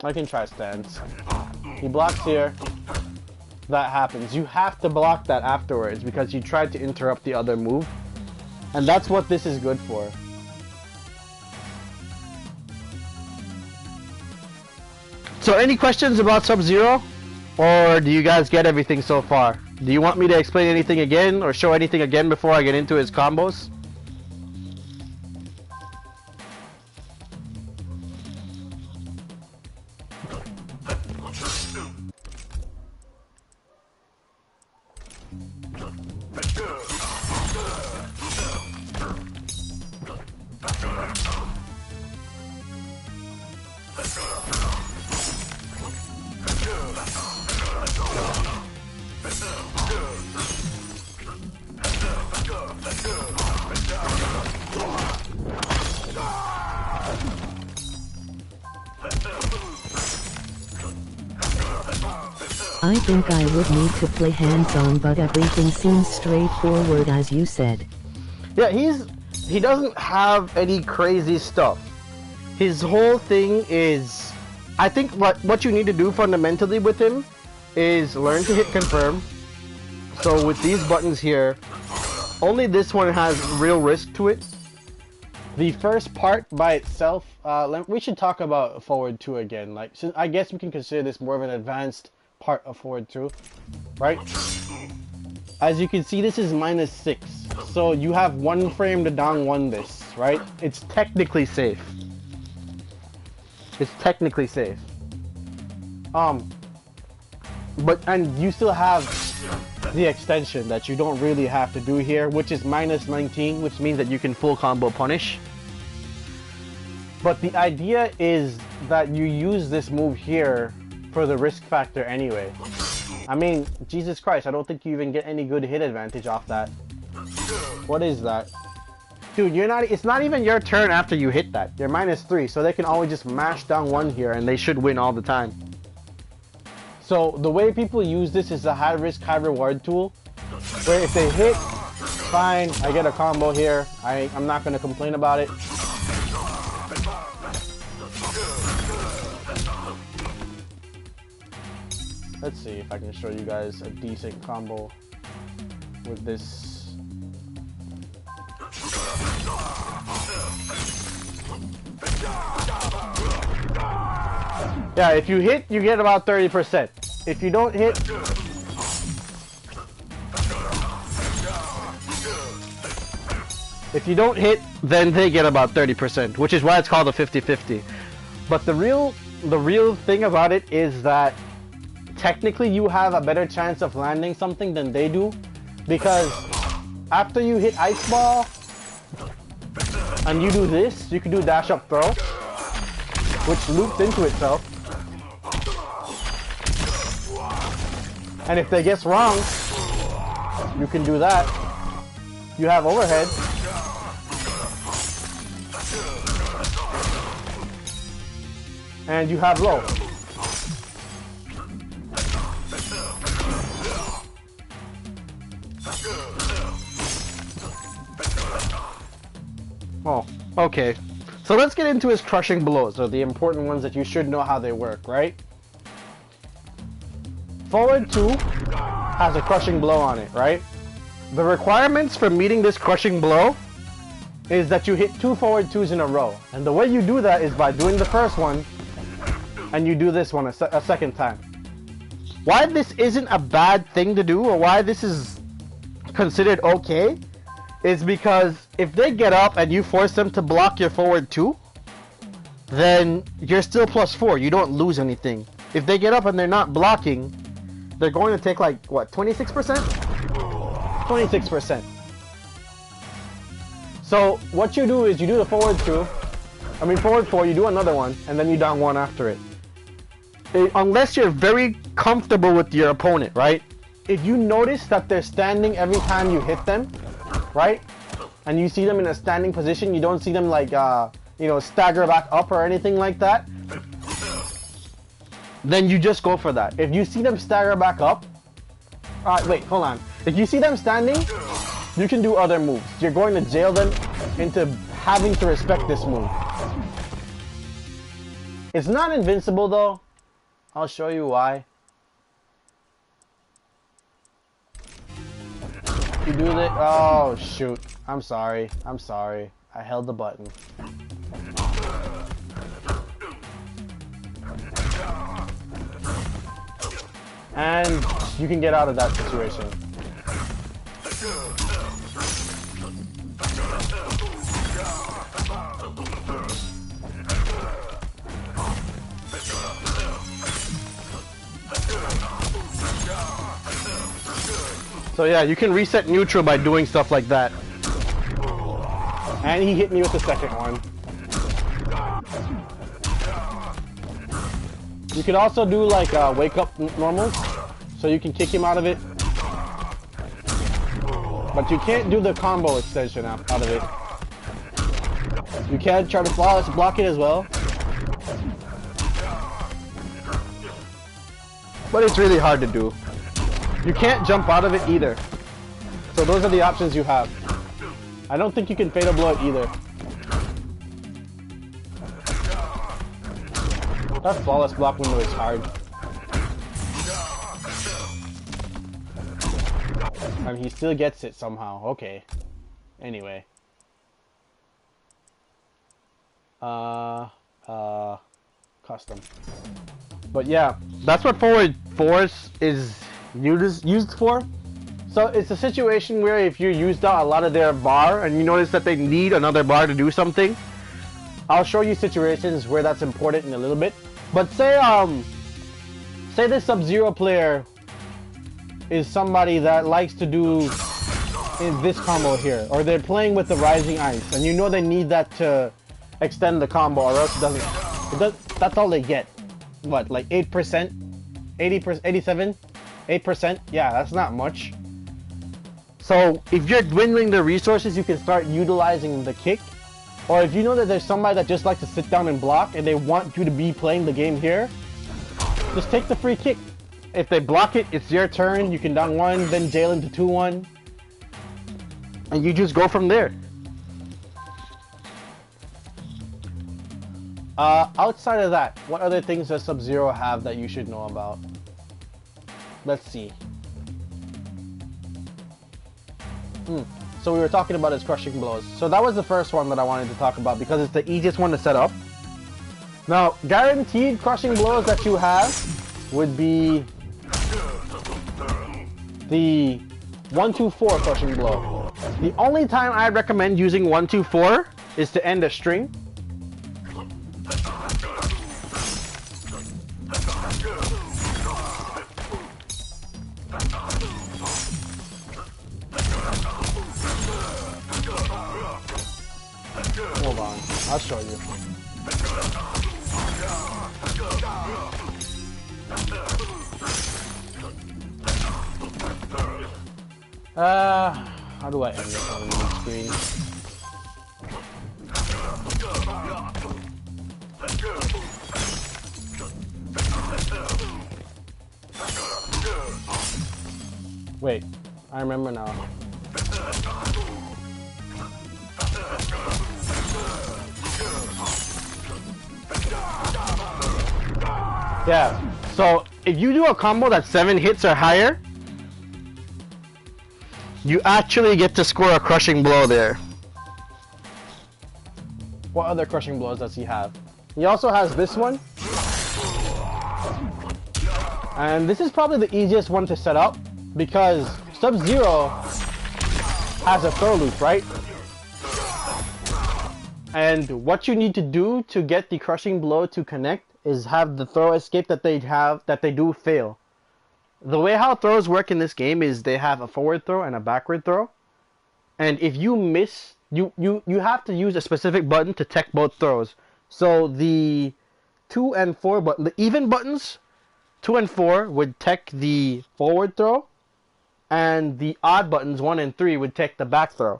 I can try stance. He blocks here. That happens. You have to block that afterwards because you tried to interrupt the other move. And that's what this is good for. So any questions about Sub-Zero? Or do you guys get everything so far? Do you want me to explain anything again or show anything again before I get into his combos? I think I would need to play hands-on, but everything seems straightforward as you said. Yeah, he doesn't have any crazy stuff. His whole thing is, I think what you need to do fundamentally with him is learn to hit confirm. So with these buttons here, only this one has real risk to it. The first part by itself, we should talk about forward 2 again. Like, since I guess we can consider this more of an advanced part of forward 2, right? As you can see, this is -6, so you have 1 frame to down 1 this, right? It's technically safe. It's technically safe. And you still have the extension that you don't really have to do here, which is -19, which means that you can full combo punish. But the idea is that you use this move here for the risk factor anyway. I mean, Jesus Christ, I don't think you even get any good hit advantage off that. What is that? Dude, it's not even your turn after you hit that. You're -3, so they can always just mash down 1 here and they should win all the time. So the way people use this is a high risk, high reward tool, where if they hit, fine, I get a combo here. I'm not gonna complain about it. Let's see if I can show you guys a decent combo with this. Yeah, if you hit, you get about 30%. If you don't hit, then they get about 30%, which is why it's called a 50-50. But the real thing about it is that technically you have a better chance of landing something than they do, because after you hit Ice Ball and you do this, you can do dash up throw, which loops into itself. And if they guess wrong, you can do that. You have overhead. And you have low. Oh, okay. So let's get into his crushing blows, or the important ones that you should know how they work, right? Forward 2 has a crushing blow on it, right? The requirements for meeting this crushing blow is that you hit 2 forward 2s in a row. And the way you do that is by doing the first one, and you do this one a second time. Why this isn't a bad thing to do, or why this is considered okay, is because if they get up and you force them to block your forward 2, then you're still +4. You don't lose anything. If they get up and they're not blocking, they're going to take like, what, 26%? 26%. So what you do is you do the forward 4, you do another one, and then you down 1 after it. Unless you're very comfortable with your opponent, right? If you notice that they're standing every time you hit them, right? And you see them in a standing position, you don't see them like, you know, stagger back up or anything like that, then you just go for that. If you see them stagger back up, wait, hold on. If you see them standing, you can do other moves. You're going to jail them into having to respect this move. It's not invincible though. I'll show you why. You do this. Oh shoot. I'm sorry. I held the button. And you can get out of that situation. So yeah, you can reset neutral by doing stuff like that. And he hit me with the second one. You can also do like wake up normals, so you can kick him out of it. But you can't do the combo extension out of it. You can try to flawless block it as well. but it's really hard to do. You can't jump out of it either. So those are the options you have. I don't think you can fatal blow it either. That flawless block window is hard. And he still gets it somehow. Okay. Anyway. Custom. But yeah, that's what forward force is used for. So it's a situation where if you used out a lot of their bar and you notice that they need another bar to do something, I'll show you situations where that's important in a little bit. But say this Sub-Zero player is somebody that likes to do in this combo here, or they're playing with the Rising Ice, and you know they need that to extend the combo, or else it does. That's all they get. What, like 8%, 80%, 87, 8%? Yeah, that's not much. So if you're dwindling the resources, you can start utilizing the kick. Or if you know that there's somebody that just likes to sit down and block and they want you to be playing the game here, just take the free kick. If they block it, it's your turn. You can down one, then jail into 2-1. And you just go from there. Outside of that, what other things does Sub-Zero have that you should know about? Let's see. So we were talking about his crushing blows. So that was the first one that I wanted to talk about because it's the easiest one to set up. Now, guaranteed crushing blows that you have would be the 1-2-4 crushing blow. The only time I recommend using 1-2-4 is to end a string. Hold on, I'll show you. How do I end this on the screen? Wait, I remember now. Yeah, so if you do a combo that's 7 hits or higher, you actually get to score a crushing blow there. What other crushing blows does he have? He also has this one. And this is probably the easiest one to set up because Sub-Zero has a throw loop, right? And what you need to do to get the crushing blow to connect is have the throw escape that they do fail. The way how throws work in this game is they have a forward throw and a backward throw. And if you miss, you have to use a specific button to tech both throws. So the 2 and 4 the even buttons, 2 and 4 would tech the forward throw, and the odd buttons 1 and 3 would tech the back throw.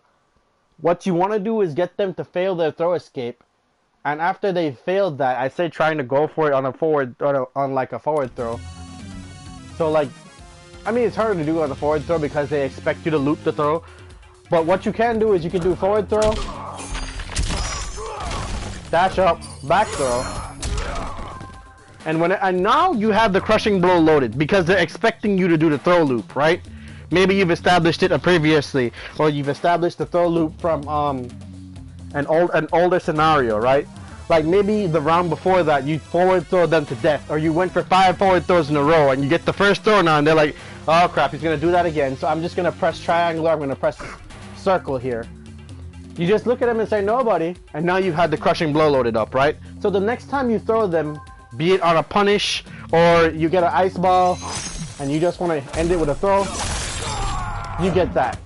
What you want to do is get them to fail their throw escape, and after they failed that, I say trying to go for it on a forward on like a forward throw. So like, I mean it's harder to do on the forward throw because they expect you to loop the throw. But what you can do is you can do forward throw, dash up, back throw, and now you have the crushing blow loaded because they're expecting you to do the throw loop, right? Maybe you've established it previously, or you've established the throw loop from an older scenario, right? Like maybe the round before that you forward throw them to death, or you went for 5 forward throws in a row and you get the first throw now and they're like, oh crap, he's gonna do that again, so I'm just gonna press triangle, I'm gonna press circle here. You just look at them and say nobody, and now you've had the crushing blow loaded up, right? So the next time you throw them, be it on a punish or you get an ice ball and you just want to end it with a throw, you get that.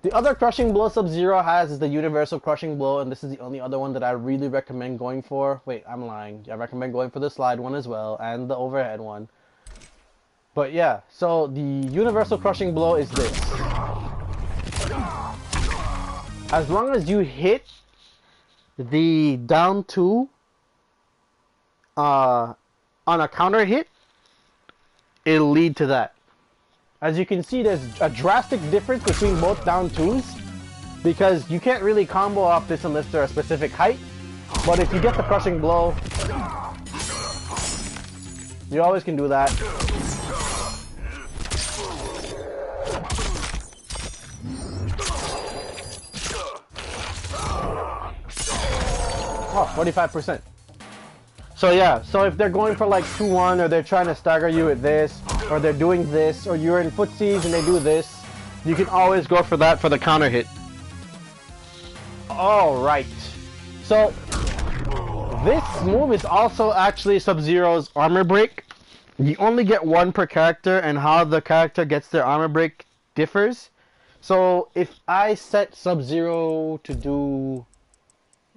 The other crushing blow Sub-Zero has is the universal crushing blow, and this is the only other one that I really recommend going for. Wait, I'm lying. I recommend going for the slide one as well, and the overhead one. But yeah, so the universal crushing blow is this. As long as you hit the down 2 on a counter hit, it'll lead to that. As you can see, there's a drastic difference between both down twos, because you can't really combo off this unless they're a specific height. But if you get the crushing blow, you always can do that. Oh, 45%. So yeah, so if they're going for like 2-1, or they're trying to stagger you with this, or they're doing this, or you're in footsies and they do this, you can always go for that for the counter hit. Alright. So, this move is also actually Sub-Zero's armor break. You only get one per character, and how the character gets their armor break differs. So, if I set Sub-Zero to do...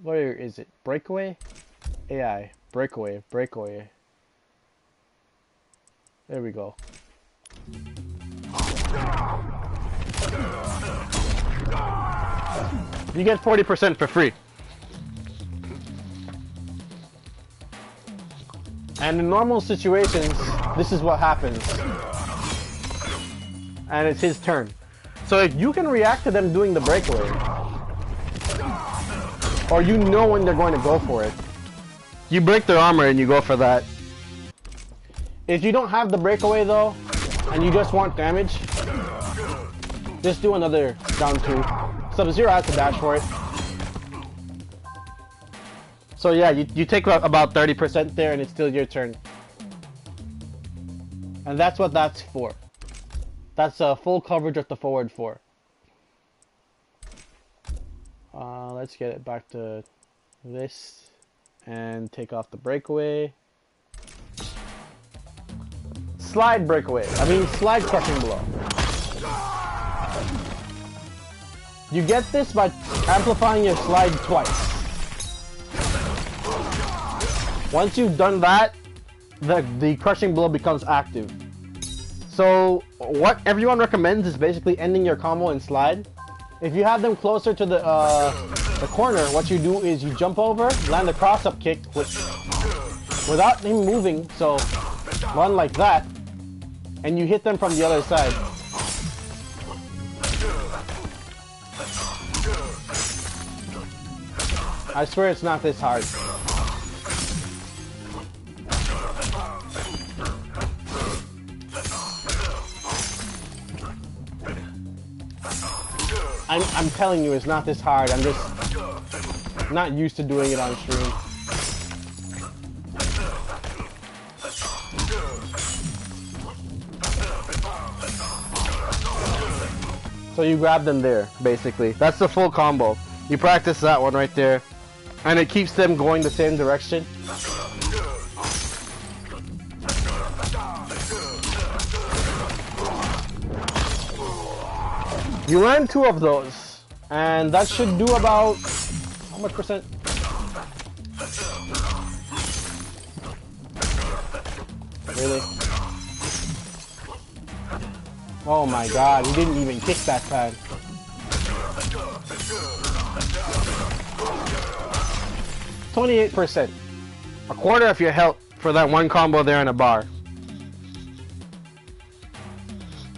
where is it? Breakaway? AI. Breakaway. Breakaway. There we go. You get 40% for free. And in normal situations, this is what happens. And it's his turn. So if you can react to them doing the breakaway, or you know when they're going to go for it, you break their armor and you go for that. If you don't have the breakaway though, and you just want damage, just do another down two. Sub-Zero has to dash for it. So yeah, you take about 30% there and it's still your turn. And that's what that's for. That's full coverage of the forward 4. Let's get it back to this and take off the breakaway. Slide breakaway. Slide crushing blow. You get this by amplifying your slide twice. Once you've done that, the crushing blow becomes active. So what everyone recommends is basically ending your combo and slide. If you have them closer to the corner, what you do is you jump over, land a cross-up kick without him moving, so run like that, and you hit them from the other side. I swear it's not this hard. I'm telling you, it's not this hard. I'm just not used to doing it on stream. So you grab them there, basically. That's the full combo. You practice that one right there, and it keeps them going the same direction. You learn 2 of those, and that should do about, how much percent? Really? Oh my god, he didn't even kick that time. %. A quarter of your health for that one combo there in a bar.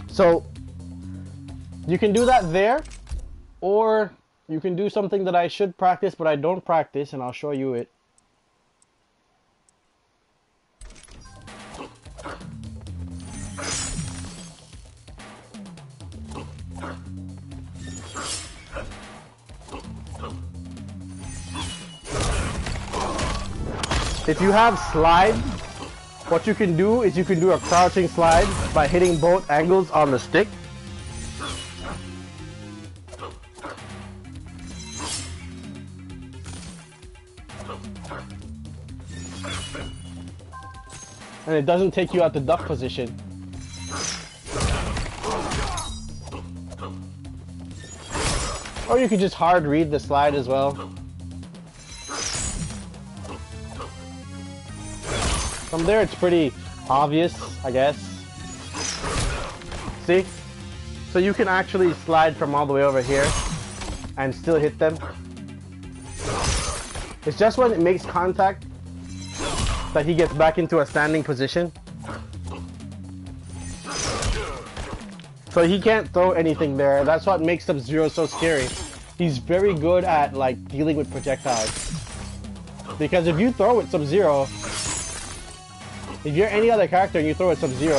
So, you can do that there, or you can do something that I should practice but I don't practice, and I'll show you it. If you have slide, what you can do is you can do a crouching slide by hitting both angles on the stick. And it doesn't take you out the duck position. Or you could just hard read the slide as well. From there it's pretty obvious, I guess. See? So you can actually slide from all the way over here and still hit them. It's just when it makes contact that he gets back into a standing position. So he can't throw anything there. That's what makes Sub-Zero so scary. He's very good at like dealing with projectiles. Because if you throw with Sub-Zero, if you're any other character and you throw with Sub-Zero,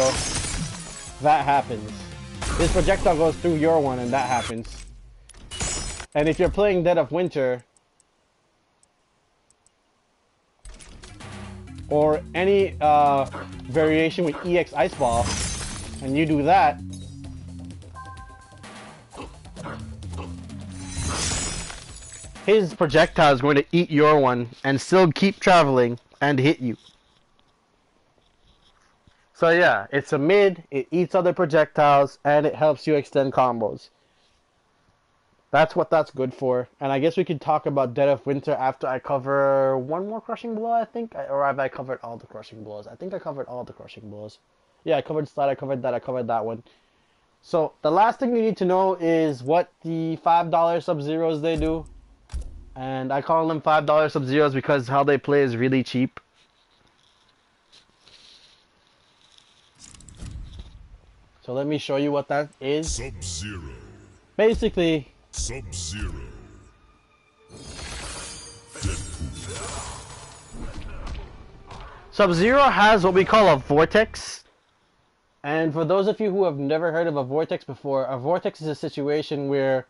that happens. This projectile goes through your one and that happens. And if you're playing Dead of Winter, or any variation with EX Ice Ball, and you do that, his projectile is going to eat your one and still keep traveling and hit you. So yeah, it's a mid, it eats other projectiles, and it helps you extend combos. That's what that's good for. And I guess we could talk about Dead of Winter after I cover one more Crushing Blow, I think. Or have I covered all the Crushing Blows? I think I covered all the Crushing Blows. Yeah, I covered Slide, I covered that one. So, the last thing you need to know is what the $5 Sub-Zeros they do. And I call them $5 Sub-Zeros because how they play is really cheap. So let me show you what that is. Sub-Zero. Basically, Sub-Zero. Sub-Zero has what we call a vortex. And for those of you who have never heard of a vortex before, a vortex is a situation where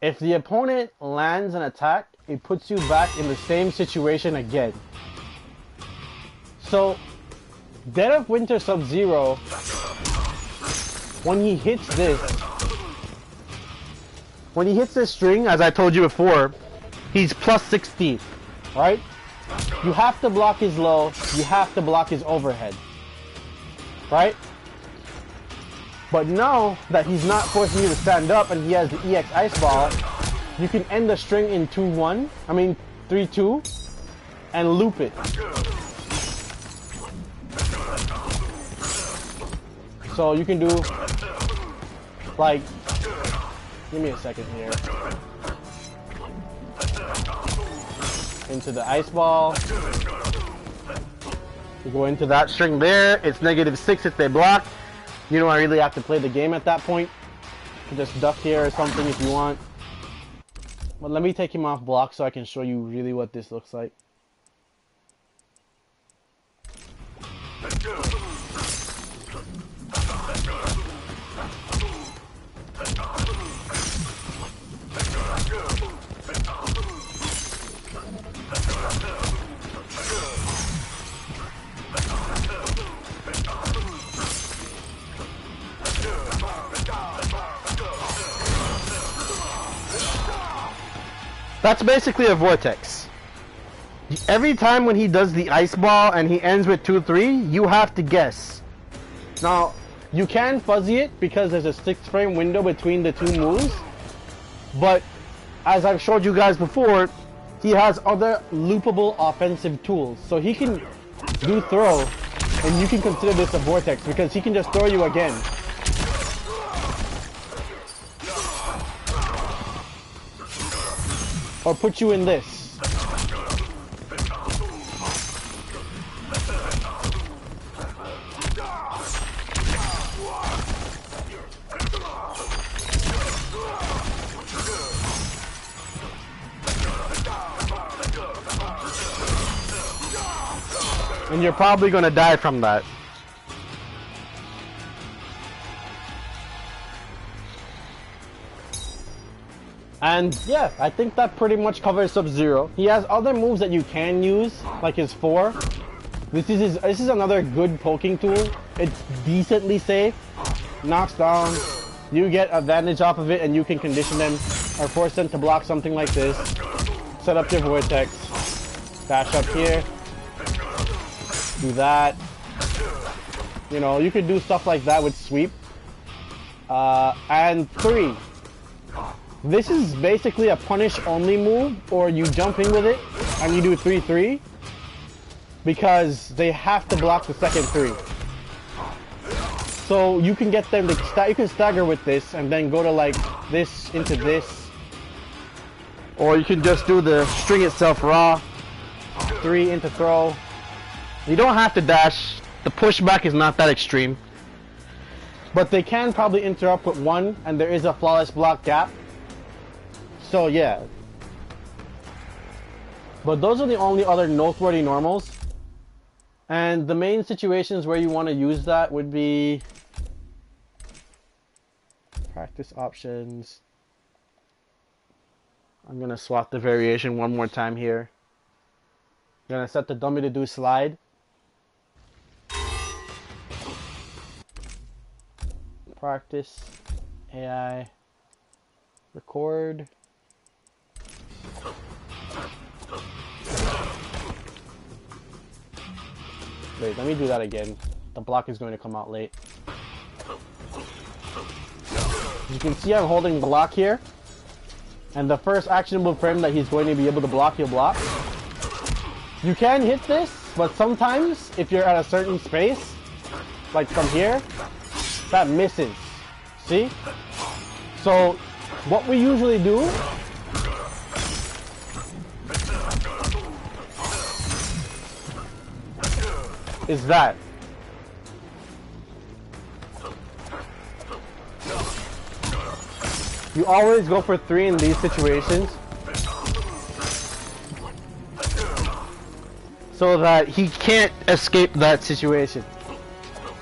if the opponent lands an attack, it puts you back in the same situation again. So, Dead of Winter Sub-Zero, when he hits this string, as I told you before, he's plus 16, right? You have to block his low, you have to block his overhead, right? But now that he's not forcing you to stand up and he has the EX Ice Ball, you can end the string in 2-1, 3-2, and loop it. So you can do, like, give me a second here. Into the Ice Ball. You go into that string there. It's -6 if they block. You don't really have to play the game at that point. You can just duck here or something if you want. But let me take him off block so I can show you really what this looks like. That's basically a vortex. Every time when he does the Ice Ball and he ends with 2-3, you have to guess. Now, you can fuzzy it because there's a 6-frame window between the two moves, but as I've showed you guys before, he has other loopable offensive tools. So he can do throw, and you can consider this a vortex because he can just throw you again. Or put you in this. And you're probably gonna die from that. And yeah, I think that pretty much covers Sub-Zero. He has other moves that you can use, like his 4. This is another good poking tool. It's decently safe. Knocks down. You get advantage off of it and you can condition them or force them to block something like this. Set up your vortex. Dash up here. Do that. You know, you could do stuff like that with sweep. And 3. This is basically a punish only move, or you jump in with it and you do 3-3 because they have to block the second 3. So you can get them to you can stagger with this and then go to like this into this, or you can just do the string itself raw, 3 into throw, You don't have to dash. The pushback is not that extreme. But they can probably interrupt with one, and there is a flawless block gap. So yeah. But those are the only other noteworthy normals. And the main situations where you want to use that would be practice options. I'm gonna swap the variation one more time here. I'm gonna set the dummy to do slide. Practice, AI, record. Wait, let me do that again. The block is going to come out late. You can see I'm holding block here. And the first actionable frame that he's going to be able to block, he'll block. You can hit this, but sometimes if you're at a certain space, like from here, that misses. See? So what we usually do is that. You always go for 3 in these situations so that he can't escape that situation.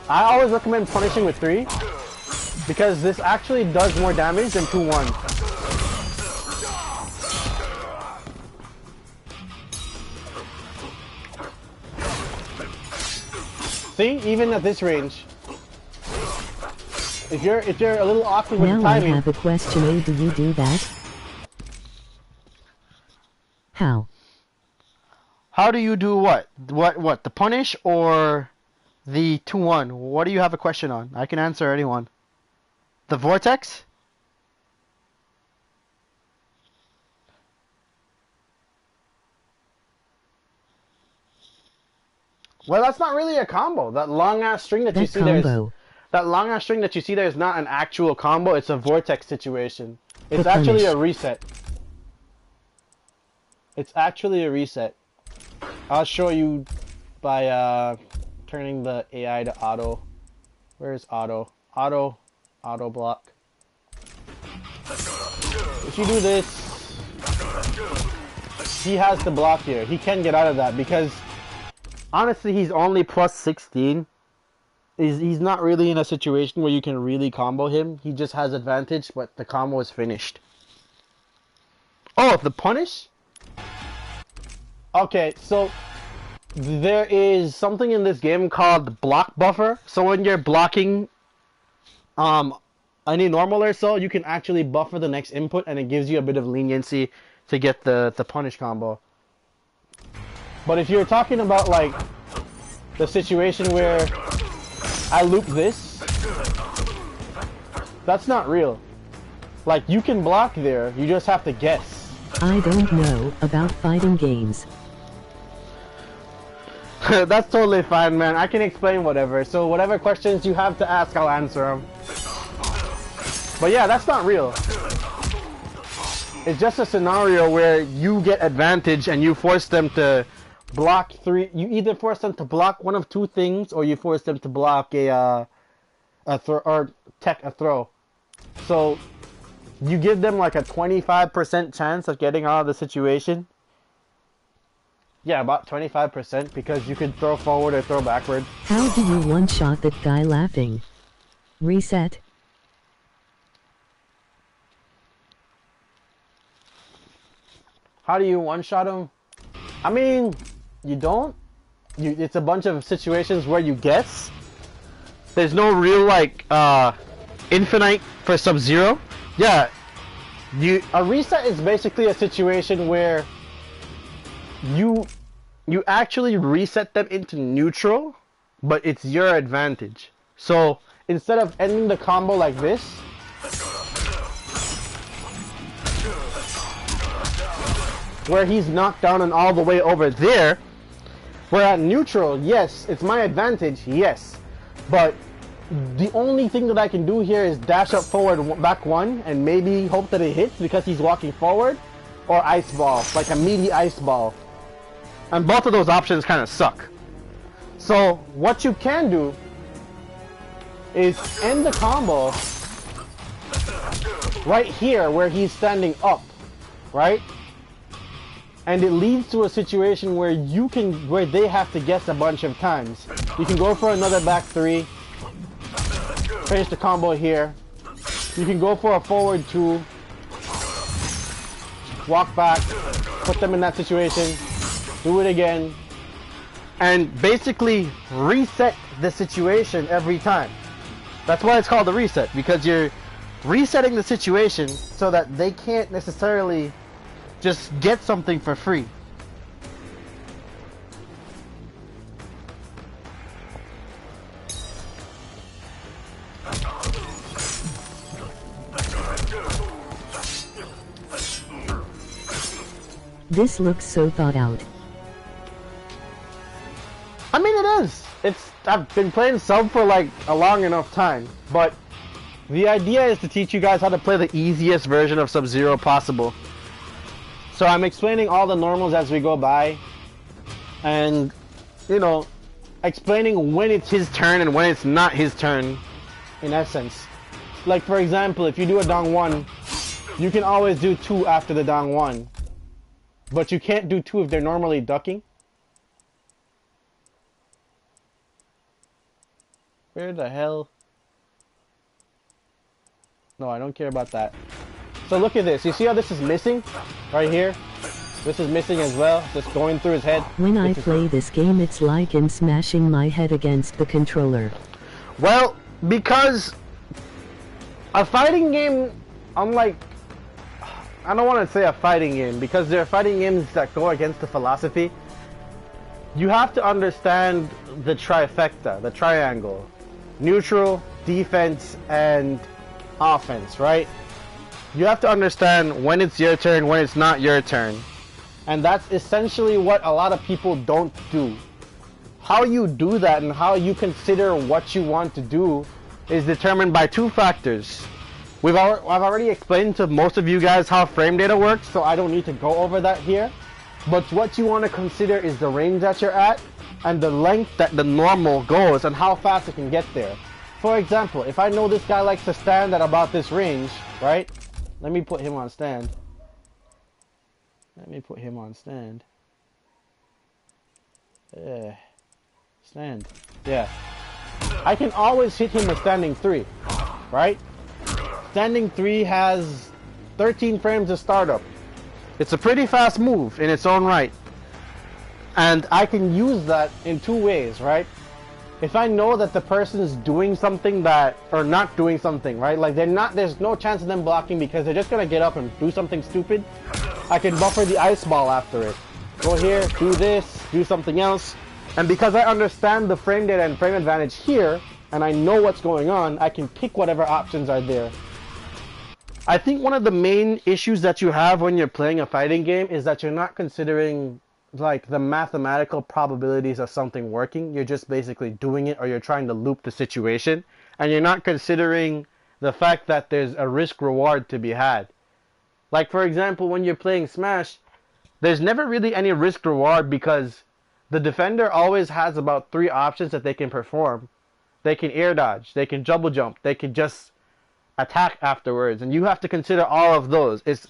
I always recommend punishing with 3 because this actually does more damage than 2-1. See, even at this range, if you're a little awkward with the timing. Now I have a question. Do you do that? How? How do you do what? What? The punish or the 2-1? What do you have a question on? I can answer anyone. The vortex? Well, that's not really a combo. That long ass string that you see there is, that long ass string that you see there is not an actual combo. It's a vortex situation. It's actually a reset. It's actually a reset. I'll show you by turning the AI to auto. Where is auto? Auto block. If you do this, he has to block here. He can get out of that because honestly, he's only plus 16. He's not really in a situation where you can really combo him. He just has advantage, but the combo is finished. Oh, the punish? Okay, so there is something in this game called block buffer. So when you're blocking any normal or so, you can actually buffer the next input and it gives you a bit of leniency to get the punish combo. But if you're talking about like the situation where I loop this, that's not real. Like you can block there, you just have to guess. I don't know about fighting games. That's totally fine, man. I can explain whatever. So whatever questions you have to ask, I'll answer them. But yeah, that's not real. It's just a scenario where you get advantage and you force them to block 3. You either force them to block one of 2 things, or you force them to block a throw or tech a throw. So you give them like a 25% chance of getting out of the situation. Yeah, about 25% because you could throw forward or throw backward. How do you one-shot that guy laughing? Reset. How do you one-shot him? I mean, you don't. It's a bunch of situations where you guess. There's no real like infinite for Sub-Zero. Yeah, a reset is basically a situation where you actually reset them into neutral, but it's your advantage. So instead of ending the combo like this, where he's knocked down and all the way over there, we're at neutral. Yes, it's my advantage, yes, but the only thing that I can do here is dash up forward back 1 and maybe hope that it hits because he's walking forward, or ice ball, like a meaty ice ball. And both of those options kind of suck. So what you can do is end the combo right here where he's standing up, right? And it leads to a situation where where they have to guess a bunch of times. You can go for another back three, finish the combo here. You can go for a forward two, walk back, put them in that situation, do it again, and basically reset the situation every time. That's why it's called a reset, because you're resetting the situation so that they can't necessarily just get something for free. This looks so thought out. I mean, it is. I've been playing sub for like a long enough time, but the idea is to teach you guys how to play the easiest version of Sub-Zero possible. So I'm explaining all the normals as we go by, and, you know, explaining when it's his turn and when it's not his turn, in essence. Like, for example, if you do a Dong 1, you can always do 2 after the Dong 1. But you can't do 2 if they're normally ducking. Where the hell? No, I don't care about that. So look at this. You see how this is missing? Right here? This is missing as well. Just going through his head. When I play this game, it's like I'm smashing my head against the controller. Well, because a fighting game, unlike... I don't want to say a fighting game, because there are fighting games that go against the philosophy. You have to understand the trifecta, the triangle. Neutral, defense, and offense, right? You have to understand when it's your turn, when it's not your turn. And that's essentially what a lot of people don't do. How you do that and how you consider what you want to do is determined by 2 factors. I've already explained to most of you guys how frame data works, so I don't need to go over that here. But what you want to consider is the range that you're at and the length that the normal goes and how fast it can get there. For example, if I know this guy likes to stand at about this range, right? Let me put him on stand. Stand. Yeah. I can always hit him with standing 3, right? Standing 3 has 13 frames of startup. It's a pretty fast move in its own right. And I can use that in 2 ways, right? If I know that the person's doing something that, or not doing something, right? Like there's no chance of them blocking because they're just gonna get up and do something stupid. I can buffer the ice ball after it. Go here, do this, do something else. And because I understand the frame data and frame advantage here, and I know what's going on, I can pick whatever options are there. I think one of the main issues that you have when you're playing a fighting game is that you're not considering like the mathematical probabilities of something working. You're just basically doing it, or you're trying to loop the situation, and you're not considering the fact that there's a risk reward to be had. Like, for example, when you're playing Smash, there's never really any risk reward because the defender always has about 3 options that they can perform. They can air dodge, they can double jump, they can just attack afterwards, and you have to consider all of those. It's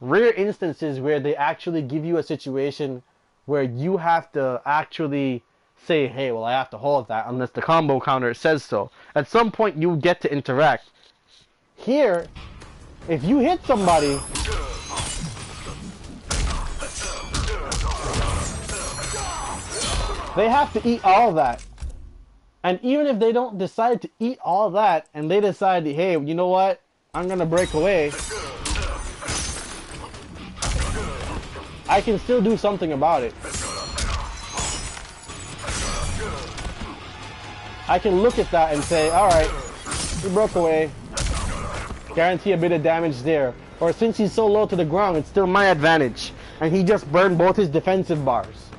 rare instances where they actually give you a situation where you have to actually say, hey, well, I have to hold that unless the combo counter says so. At some point you get to interact. Here, if you hit somebody, they have to eat all that. And even if they don't decide to eat all that, and they decide, hey, you know what, I'm gonna break away, I can still do something about it. I can look at that and say, alright, he broke away, guarantee a bit of damage there. Or since he's so low to the ground, it's still my advantage, and he just burned both his defensive bars.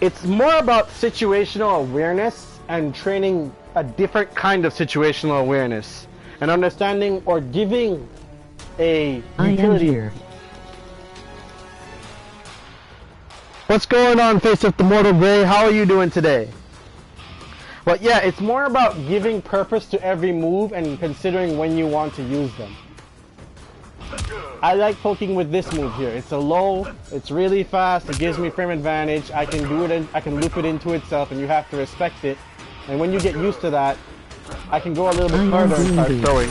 It's more about situational awareness and training a different kind of situational awareness and understanding or giving a utility. What's going on, Face of the Mortal Grey? How are you doing today? But yeah, it's more about giving purpose to every move and considering when you want to use them. I like poking with this move here. It's a low, it's really fast, it gives me frame advantage, I can do it, I can loop it into itself, and you have to respect it. And when you get used to that, I can go a little bit further and start throwing.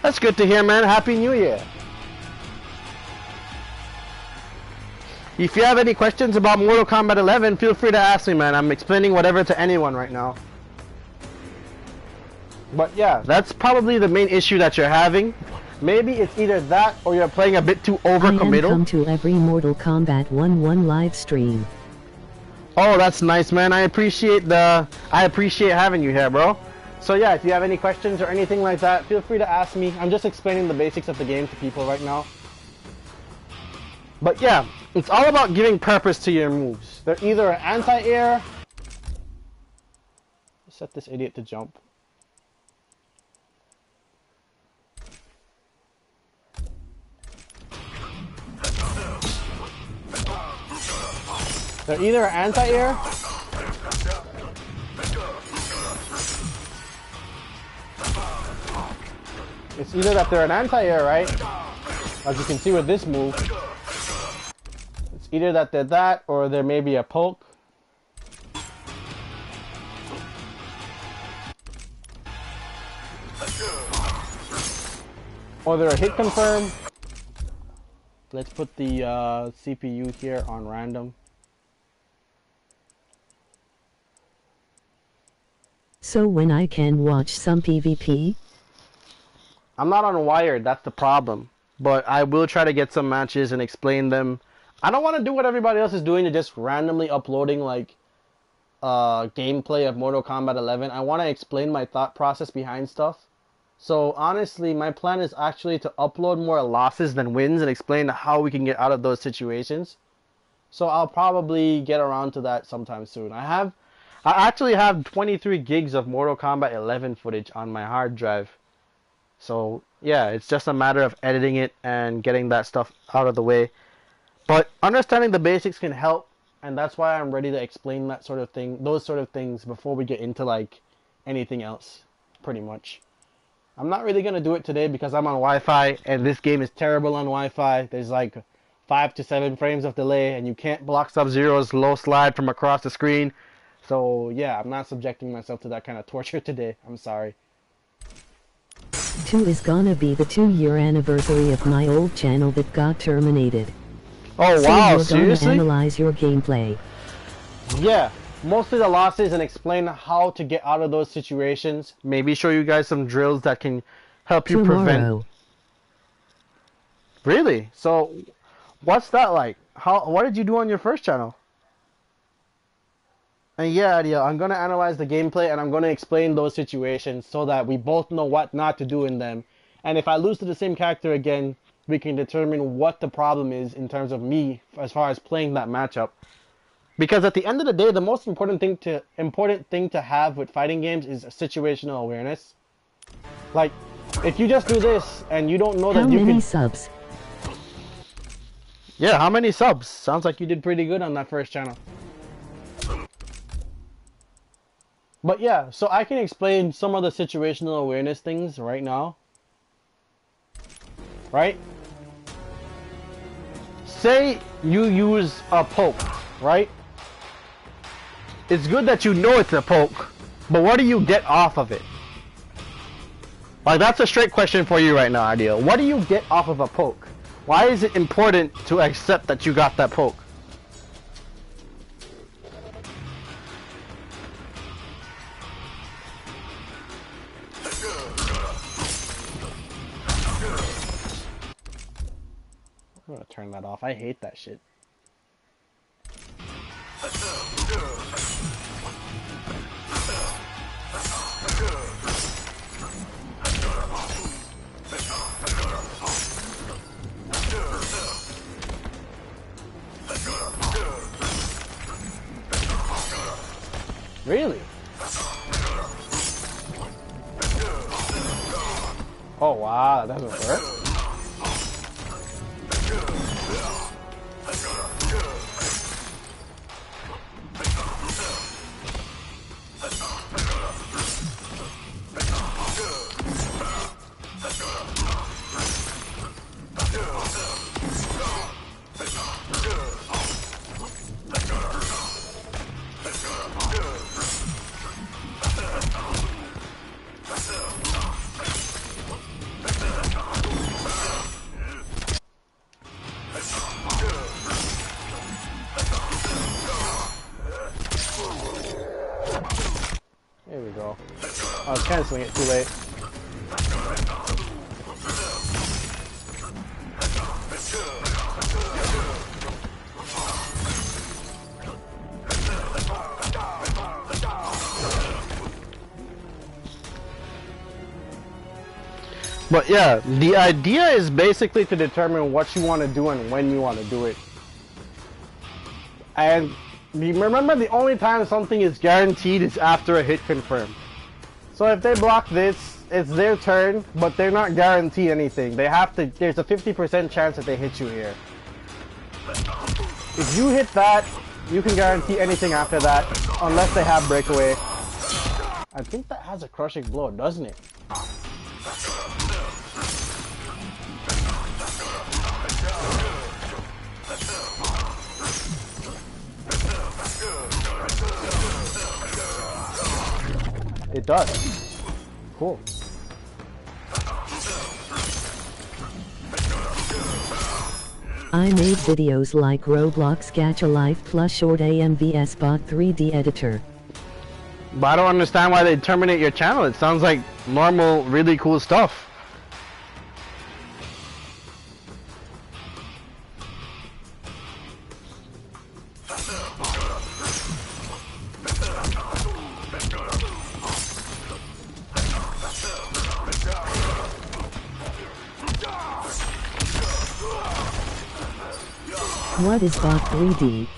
That's good to hear, man. Happy New Year. If you have any questions about Mortal Kombat 11, feel free to ask me, man. I'm explaining whatever to anyone right now. But yeah, that's probably the main issue that you're having. Maybe it's either that or you're playing a bit too overcommittal. I am come to every Mortal Kombat 11 live stream. Oh, that's nice, man. I appreciate having you here, bro. So yeah, if you have any questions or anything like that, feel free to ask me. I'm just explaining the basics of the game to people right now. But yeah, it's all about giving purpose to your moves. They're either an anti-air. Set this idiot to jump. They're either an anti-air. It's either that they're an anti-air, right? As you can see with this move. It's either that they're that, or there may be a poke. Or they're a hit confirm. Let's put the CPU here on random. So when I can watch some PvP? I'm not on Wired, that's the problem. But I will try to get some matches and explain them. I don't want to do what everybody else is doing to just randomly uploading like gameplay of Mortal Kombat 11. I want to explain my thought process behind stuff. So honestly, my plan is actually to upload more losses than wins and explain how we can get out of those situations. So I'll probably get around to that sometime soon. I actually have 23 gigs of Mortal Kombat 11 footage on my hard drive. So yeah, it's just a matter of editing it and getting that stuff out of the way. But understanding the basics can help, and that's why I'm ready to explain that sort of thing, those sort of things before we get into like anything else, pretty much. I'm not really going to do it today because I'm on Wi-Fi, and this game is terrible on Wi-Fi. There's like 5 to 7 frames of delay, and you can't block Sub-Zero's low slide from across the screen. So yeah, I'm not subjecting myself to that kind of torture today. I'm sorry. 2 is gonna be the 2-year anniversary of my old channel that got terminated. Oh so wow, we're seriously? gonna analyze your gameplay. Yeah, mostly the losses and explain how to get out of those situations. Maybe show you guys some drills that can help you prevent. Really? So, what's that like? What did you do on your first channel? And yeah, I'm gonna analyze the gameplay and I'm gonna explain those situations so that we both know what not to do in them. And if I lose to the same character again, we can determine what the problem is in terms of me as far as playing that matchup. Because at the end of the day, the most important thing to have with fighting games is situational awareness. Like, if you just do this and you don't know that you can... How many subs? Yeah, how many subs? Sounds like you did pretty good on that first channel. But yeah, so I can explain some of the situational awareness things right now. Right? Say you use a poke, right? It's good that you know it's a poke, but what do you get off of it? Like, that's a straight question for you right now, Ideal. What do you get off of a poke? Why is it important to accept that you got that poke? I'm gonna turn that off. I hate that shit. Really? Oh wow, that doesn't hurt. Oh. I was canceling it too late. But yeah, the idea is basically to determine what you want to do and when you want to do it. And remember, the only time something is guaranteed is after a hit confirm. So if they block this, it's their turn, but they're not guaranteed anything. They have to, there's a 50% chance that they hit you here. If you hit that, you can guarantee anything after that, unless they have breakaway. I think that has a crushing blow, doesn't it? It does. Cool. I made videos like Roblox Gacha Life plus Short AMVS Bot 3D Editor. But I don't understand why they terminate your channel. It sounds like normal, really cool stuff. What is Bot 3D?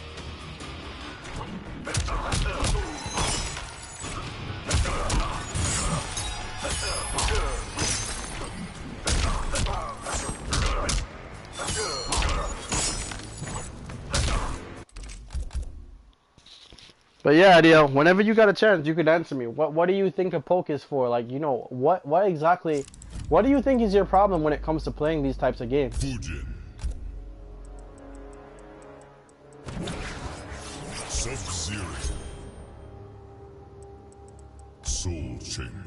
But yeah, Adil, whenever you got a chance, you could answer me. What do you think a poke is for? Like, you know, what exactly, what do you think is your problem when it comes to playing these types of games? Fujin. Sub-Zero. Soul Chamber.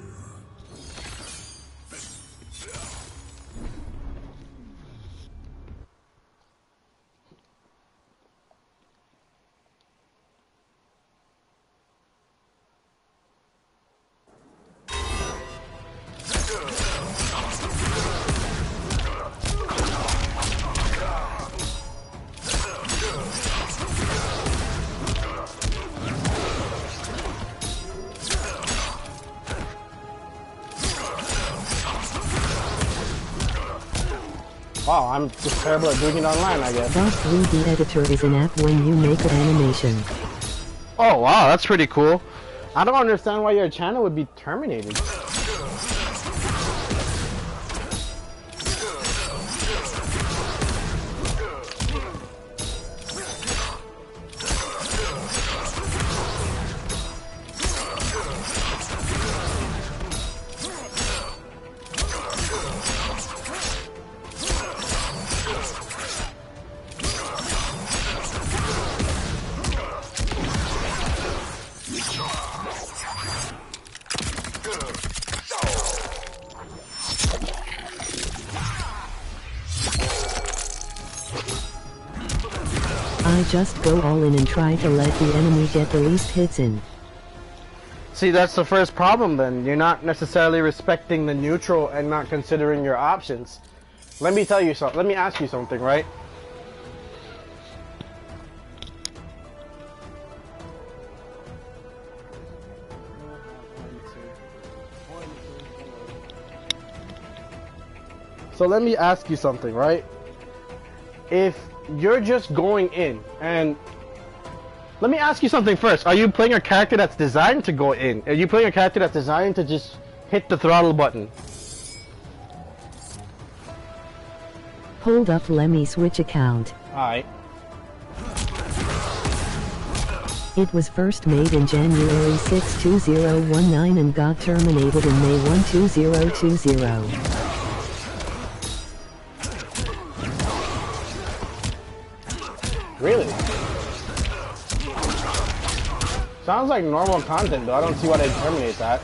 Wow, I'm just terrible at doing it online, I guess. Bot 3D Editor is an app when you make an animation. Oh wow, that's pretty cool. I don't understand why your channel would be terminated. I just go all in and try to let the enemy get the least hits in. See, that's the first problem then. You're not necessarily respecting the neutral and not considering your options. Let me tell you something. Let me ask you something, right? So let me ask you something, right? If you're just going in, and let me ask you something first. Are you playing a character that's designed to go in? Are you playing a character that's designed to just hit the throttle button? Hold up, let me switch account. Alright. It was first made in January 6, 2019 and got terminated in May 1, 2020. Really? Sounds like normal content, though. I don't see why they terminate that.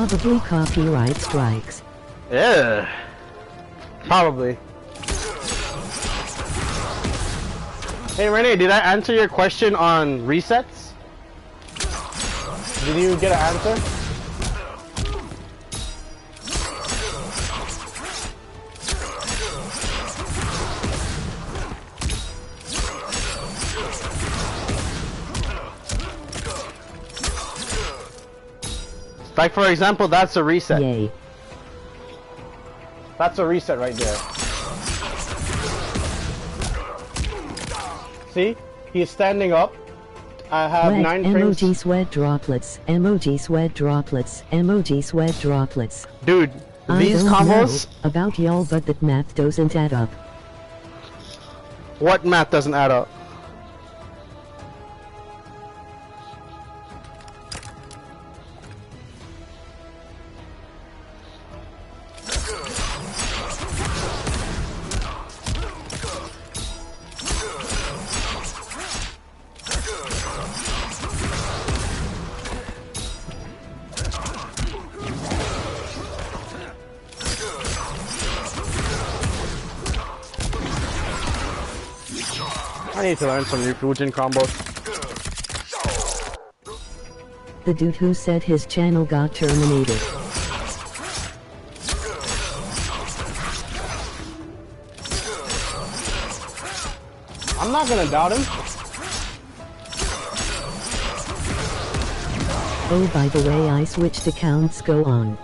Probably copyright strikes. Yeah. Probably. Hey Renee, did I answer your question on resets? Did you get an answer? Like for example, that's a reset. Yay. That's a reset right there. See? He's standing up. I have Wet 9 frames. emoji sweat droplets. Emoji sweat droplets. Emoji sweat droplets. Dude, these I don't combos. know about y'all, but that math doesn't add up. What math doesn't add up? I need to learn some new Fujin combos. The dude who said his channel got terminated. I'm not gonna doubt him. Oh, by the way, I switched accounts. Go on.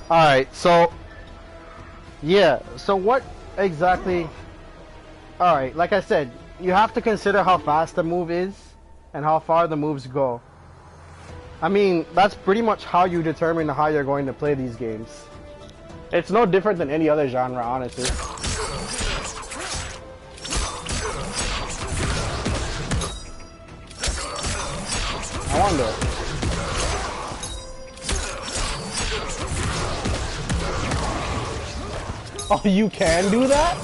Alright, so... Yeah, so what exactly... Alright, like I said, you have to consider how fast the move is and how far the moves go. I mean, that's pretty much how you determine how you're going to play these games. It's no different than any other genre, honestly. I wonder. Oh, you can do that?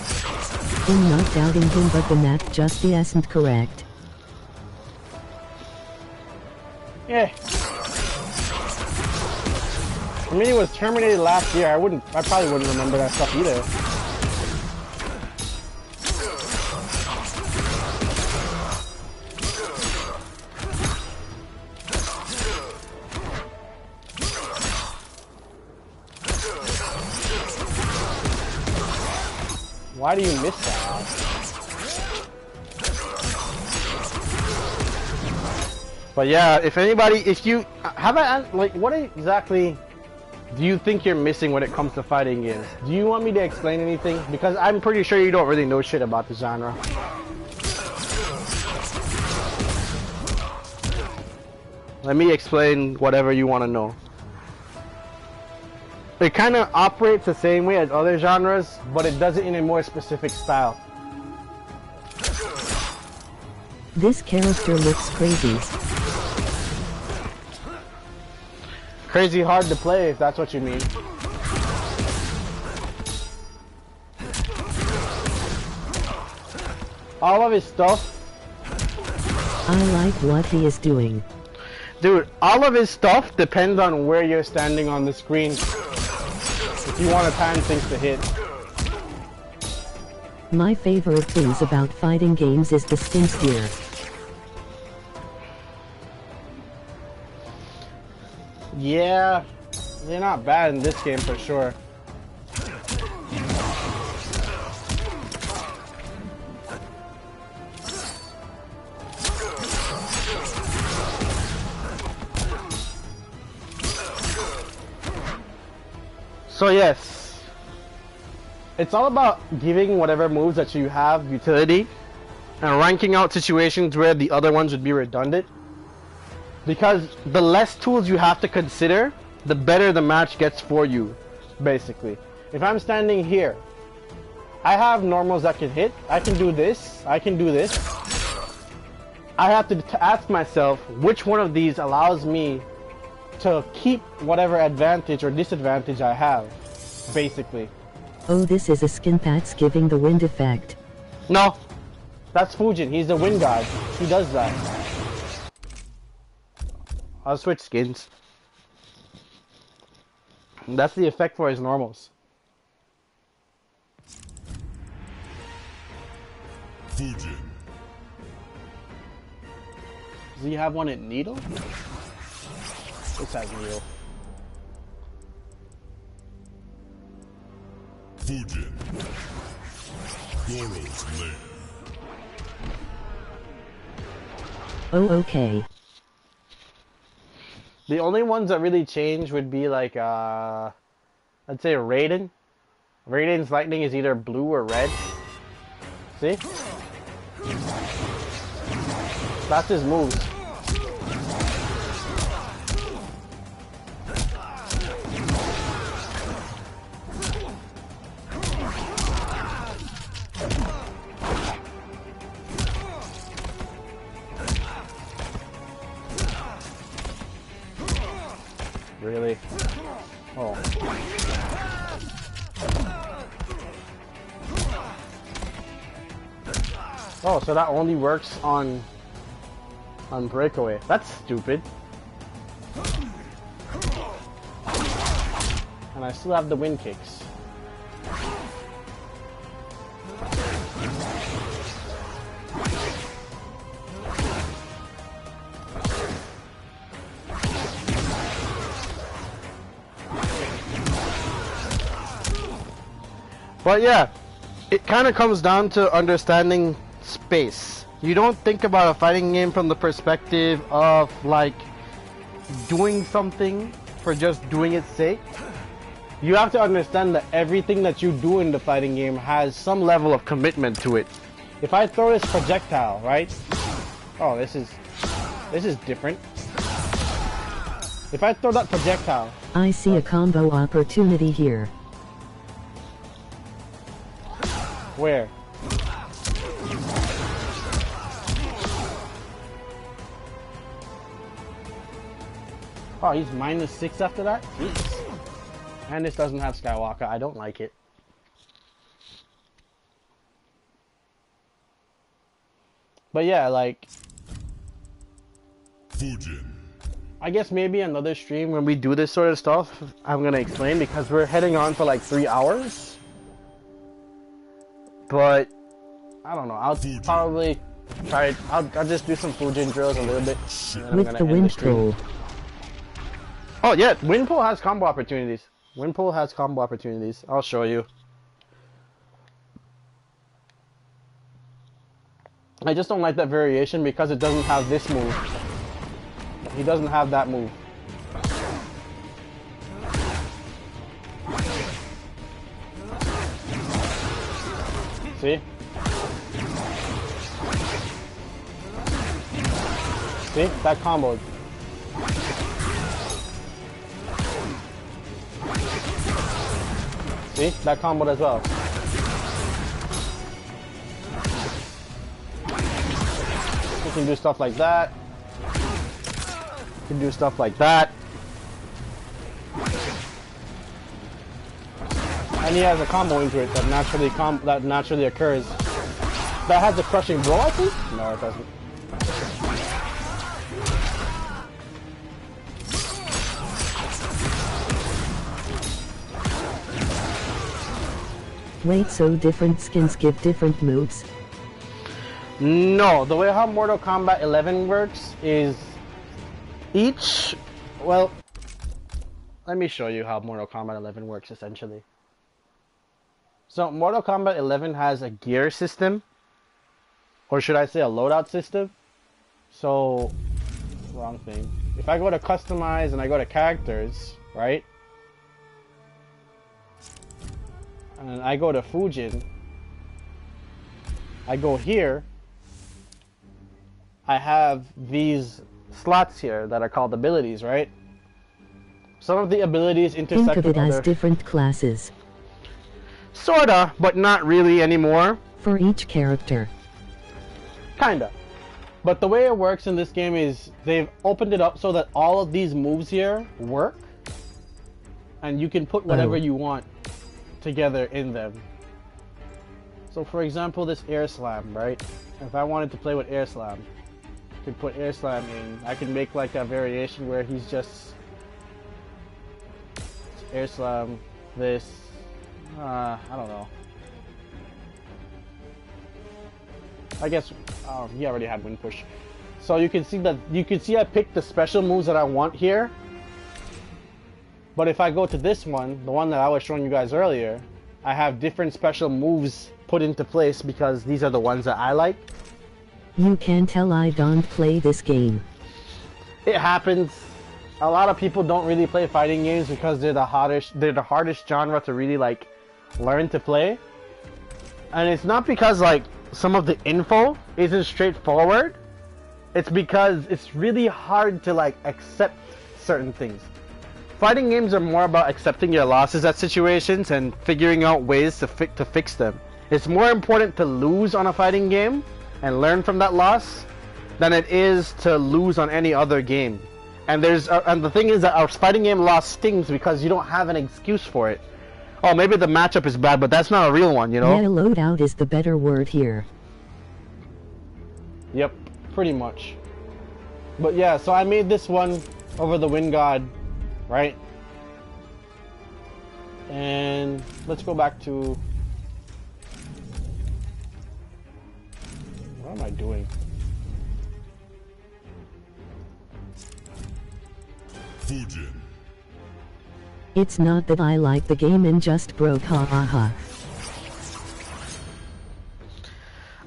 I'm not doubting him, but the math just isn't correct. Yeah. I mean, it was terminated last year. I probably wouldn't remember that stuff either. Why do you miss that? But yeah, if you have what exactly do you think you're missing when it comes to fighting games? Do you want me to explain anything? Because I'm pretty sure you don't really know shit about the genre. Let me explain whatever you want to know. It kind of operates the same way as other genres, but it does it in a more specific style. This character looks crazy. Crazy hard to play, if that's what you mean. All of his stuff. I like what he is doing. Dude, all of his stuff depends on where you're standing on the screen. If you want to time things to hit. My favorite things about fighting games is the spin steer. Yeah, they're not bad in this game for sure. So yes, it's all about giving whatever moves that you have utility and ranking out situations where the other ones would be redundant. Because the less tools you have to consider, the better the match gets for you, basically. If I'm standing here, I have normals that can hit, I can do this, I can do this. I have to ask myself which one of these allows me to keep whatever advantage or disadvantage I have, basically. Oh, this is a skin that's giving the wind effect. No, that's Fujin, he's the wind god, he does that. I'll switch skins. And that's the effect for his normals. Fujin. Does he have one at Needle? This has Needle. Fujin. Goro's lair. Oh, okay. The only ones that really change would be like, I'd say Raiden. Raiden's lightning is either blue or red. See? That's his moves. Really? Oh. Oh, so that only works on breakaway. That's stupid. And I still have the wind kicks. But yeah, it kind of comes down to understanding space. You don't think about a fighting game from the perspective of like doing something for just doing its sake. You have to understand that everything that you do in the fighting game has some level of commitment to it. If I throw this projectile, right? Oh, this is different. If I throw that projectile, I see a combo opportunity here. where? Oh, he's -6 after that? Jeez. And this doesn't have Skywalker. I don't like it. But yeah, like... Fujin. I guess maybe another stream when we do this sort of stuff, I'm gonna explain, because we're heading on for like 3 hours. But... I don't know, I'll probably try it. I'll just do some Fujin drills a little bit. And then I'm With gonna the end wind stream. pull. Oh yeah, wind pull has combo opportunities. Wind pull has combo opportunities. I'll show you. I just don't like that variation because it doesn't have this move. He doesn't have that move. See? See? That comboed. See? That comboed as well. You can do stuff like that. You can do stuff like that. And he has a combo into it that naturally occurs. That has a crushing blow, I think? No, it doesn't. Wait, so different skins give different moves? No, the way how Mortal Kombat 11 works is each... Well, let me show you how Mortal Kombat 11 works, essentially. So, Mortal Kombat 11 has a gear system, or should I say a loadout system. So, wrong thing. If I go to customize and I go to characters, right? And I go to Fujin, I go here, I have these slots here that are called abilities, right? Some of the abilities intersect Think of with it as other... different classes. Sorta, but not really anymore. For each character. Kinda. But the way it works in this game is they've opened it up so that all of these moves here work. And you can put whatever you want together in them. So for example, this air slam, right? If I wanted to play with air slam, could put air slam in. I could make like a variation where he's just air slam this. I don't know. I guess he already had wind push. So you can see I picked the special moves that I want here. But if I go to this one, the one that I was showing you guys earlier, I have different special moves put into place because these are the ones that I like. You can tell I don't play this game. It happens. A lot of people don't really play fighting games because they're the hardest genre to really like learn to play. And it's not because like some of the info isn't straightforward. It's because it's really hard to like accept certain things. Fighting games are more about accepting your losses at situations and figuring out ways to fix them. It's more important to lose on a fighting game and learn from that loss than it is to lose on any other game. And the thing is that our fighting game loss stings because you don't have an excuse for it. Oh, maybe the matchup is bad, but that's not a real one, you know? Yeah, loadout is the better word here. Yep, pretty much. But yeah, so I made this one over the Wind God, right? And let's go back to... What am I doing? Fujin. It's not that I like the game and just broke, ha ha ha.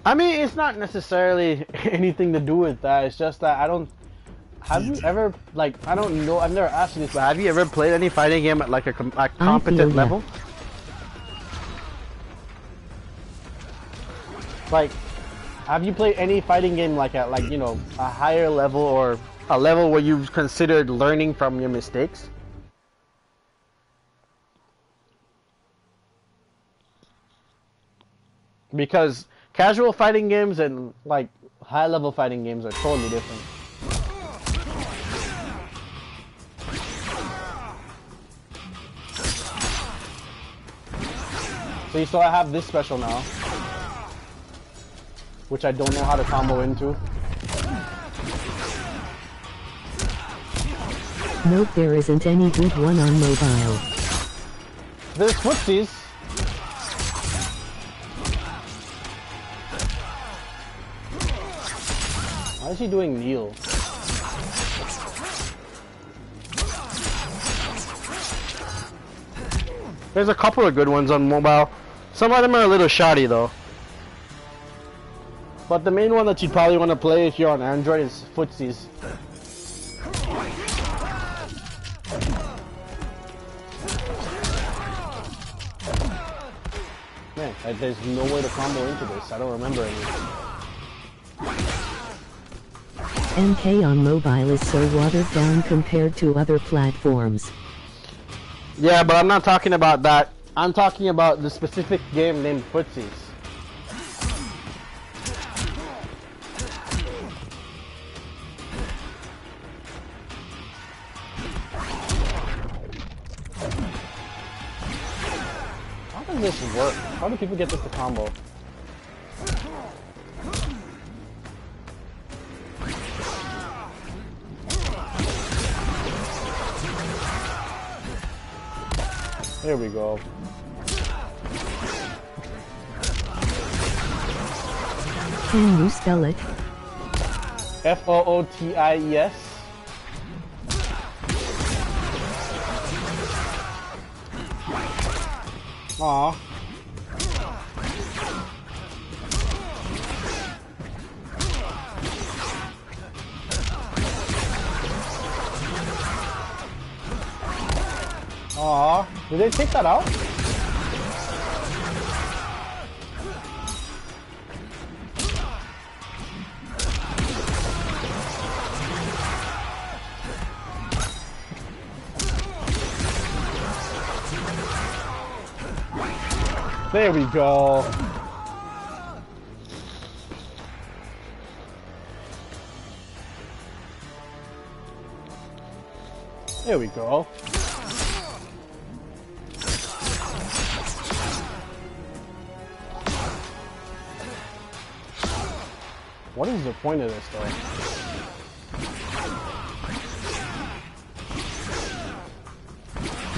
I mean, it's not necessarily anything to do with that. It's just that I don't... Have you ever, like, I don't know, I've never asked you this, but have you ever played any fighting game at like a competent level? Like, have you played any fighting game like at, like, you know, a higher level or a level where you've considered learning from your mistakes? Because casual fighting games and like high level fighting games are totally different. See, so I have this special now, which I don't know how to combo into. Nope, there isn't any good one on mobile. There's footsies. Why is he doing kneel? There's a couple of good ones on mobile. Some of them are a little shoddy though. But the main one that you'd probably want to play if you're on Android is footsies. Man, there's no way to combo into this. I don't remember anything. MK on mobile is so watered down compared to other platforms. Yeah, but I'm not talking about that. I'm talking about the specific game named Footsies. How does this work? How do people get this to combo? There we go. Can you spell it? F-O-O-T-I-E-S. Aw. Aw. Did they take that out? There we go. There we go. What is the point of this though?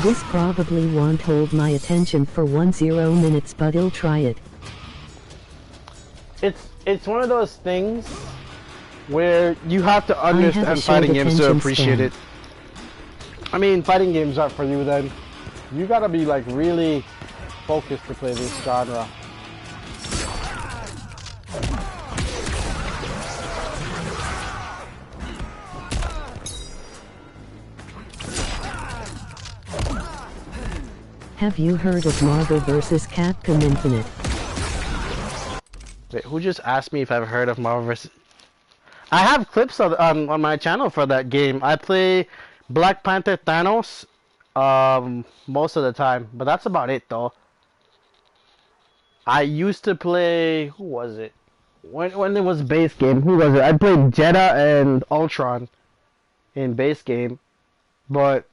This probably won't hold my attention for 10 minutes, but I'll try it. It's one of those things where you have to understand fighting games to appreciate it. I mean, fighting games aren't for you then. You gotta be like really focused to play this genre. Have you heard of Marvel vs. Capcom Infinite? Wait, who just asked me if I've heard of Marvel vs. I have clips on my channel for that game. I play Black Panther Thanos most of the time, but that's about it though. I used to play, who was it? When it was base game, who was it? I played Jeddah and Ultron in base game, but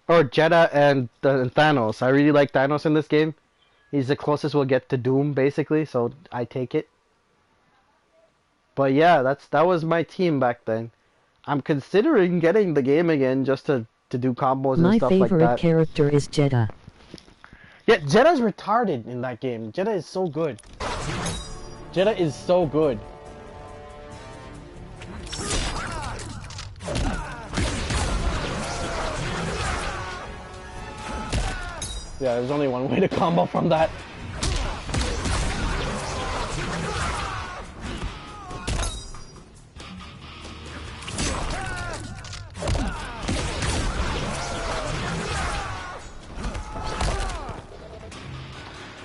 or Jeddah and Thanos. I really like Thanos in this game. He's the closest we'll get to Doom, basically, so I take it. But yeah, that was my team back then. I'm considering getting the game again just to do combos and stuff like that. My favorite character is Jeddah. Yeah, Jeddah's retarded in that game. Jeddah is so good. Jeddah is so good. Yeah, there's only one way to combo from that.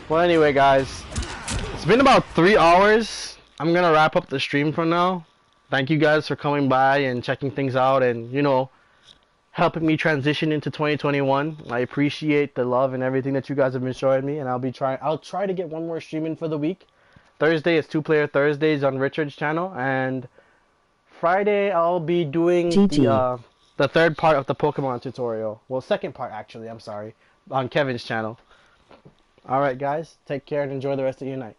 Well, anyway, guys, it's been about 3 hours. I'm gonna wrap up the stream for now. Thank you guys for coming by and checking things out and, you know, helping me transition into 2021. I appreciate the love and everything that you guys have been showing me, and I'll try to get one more stream in for the week. Thursday is 2-player Thursdays on Richard's channel, and Friday I'll be doing the third part of the Pokemon tutorial. Well, second part actually, I'm sorry, on Kevin's channel. Alright guys, take care and enjoy the rest of your night.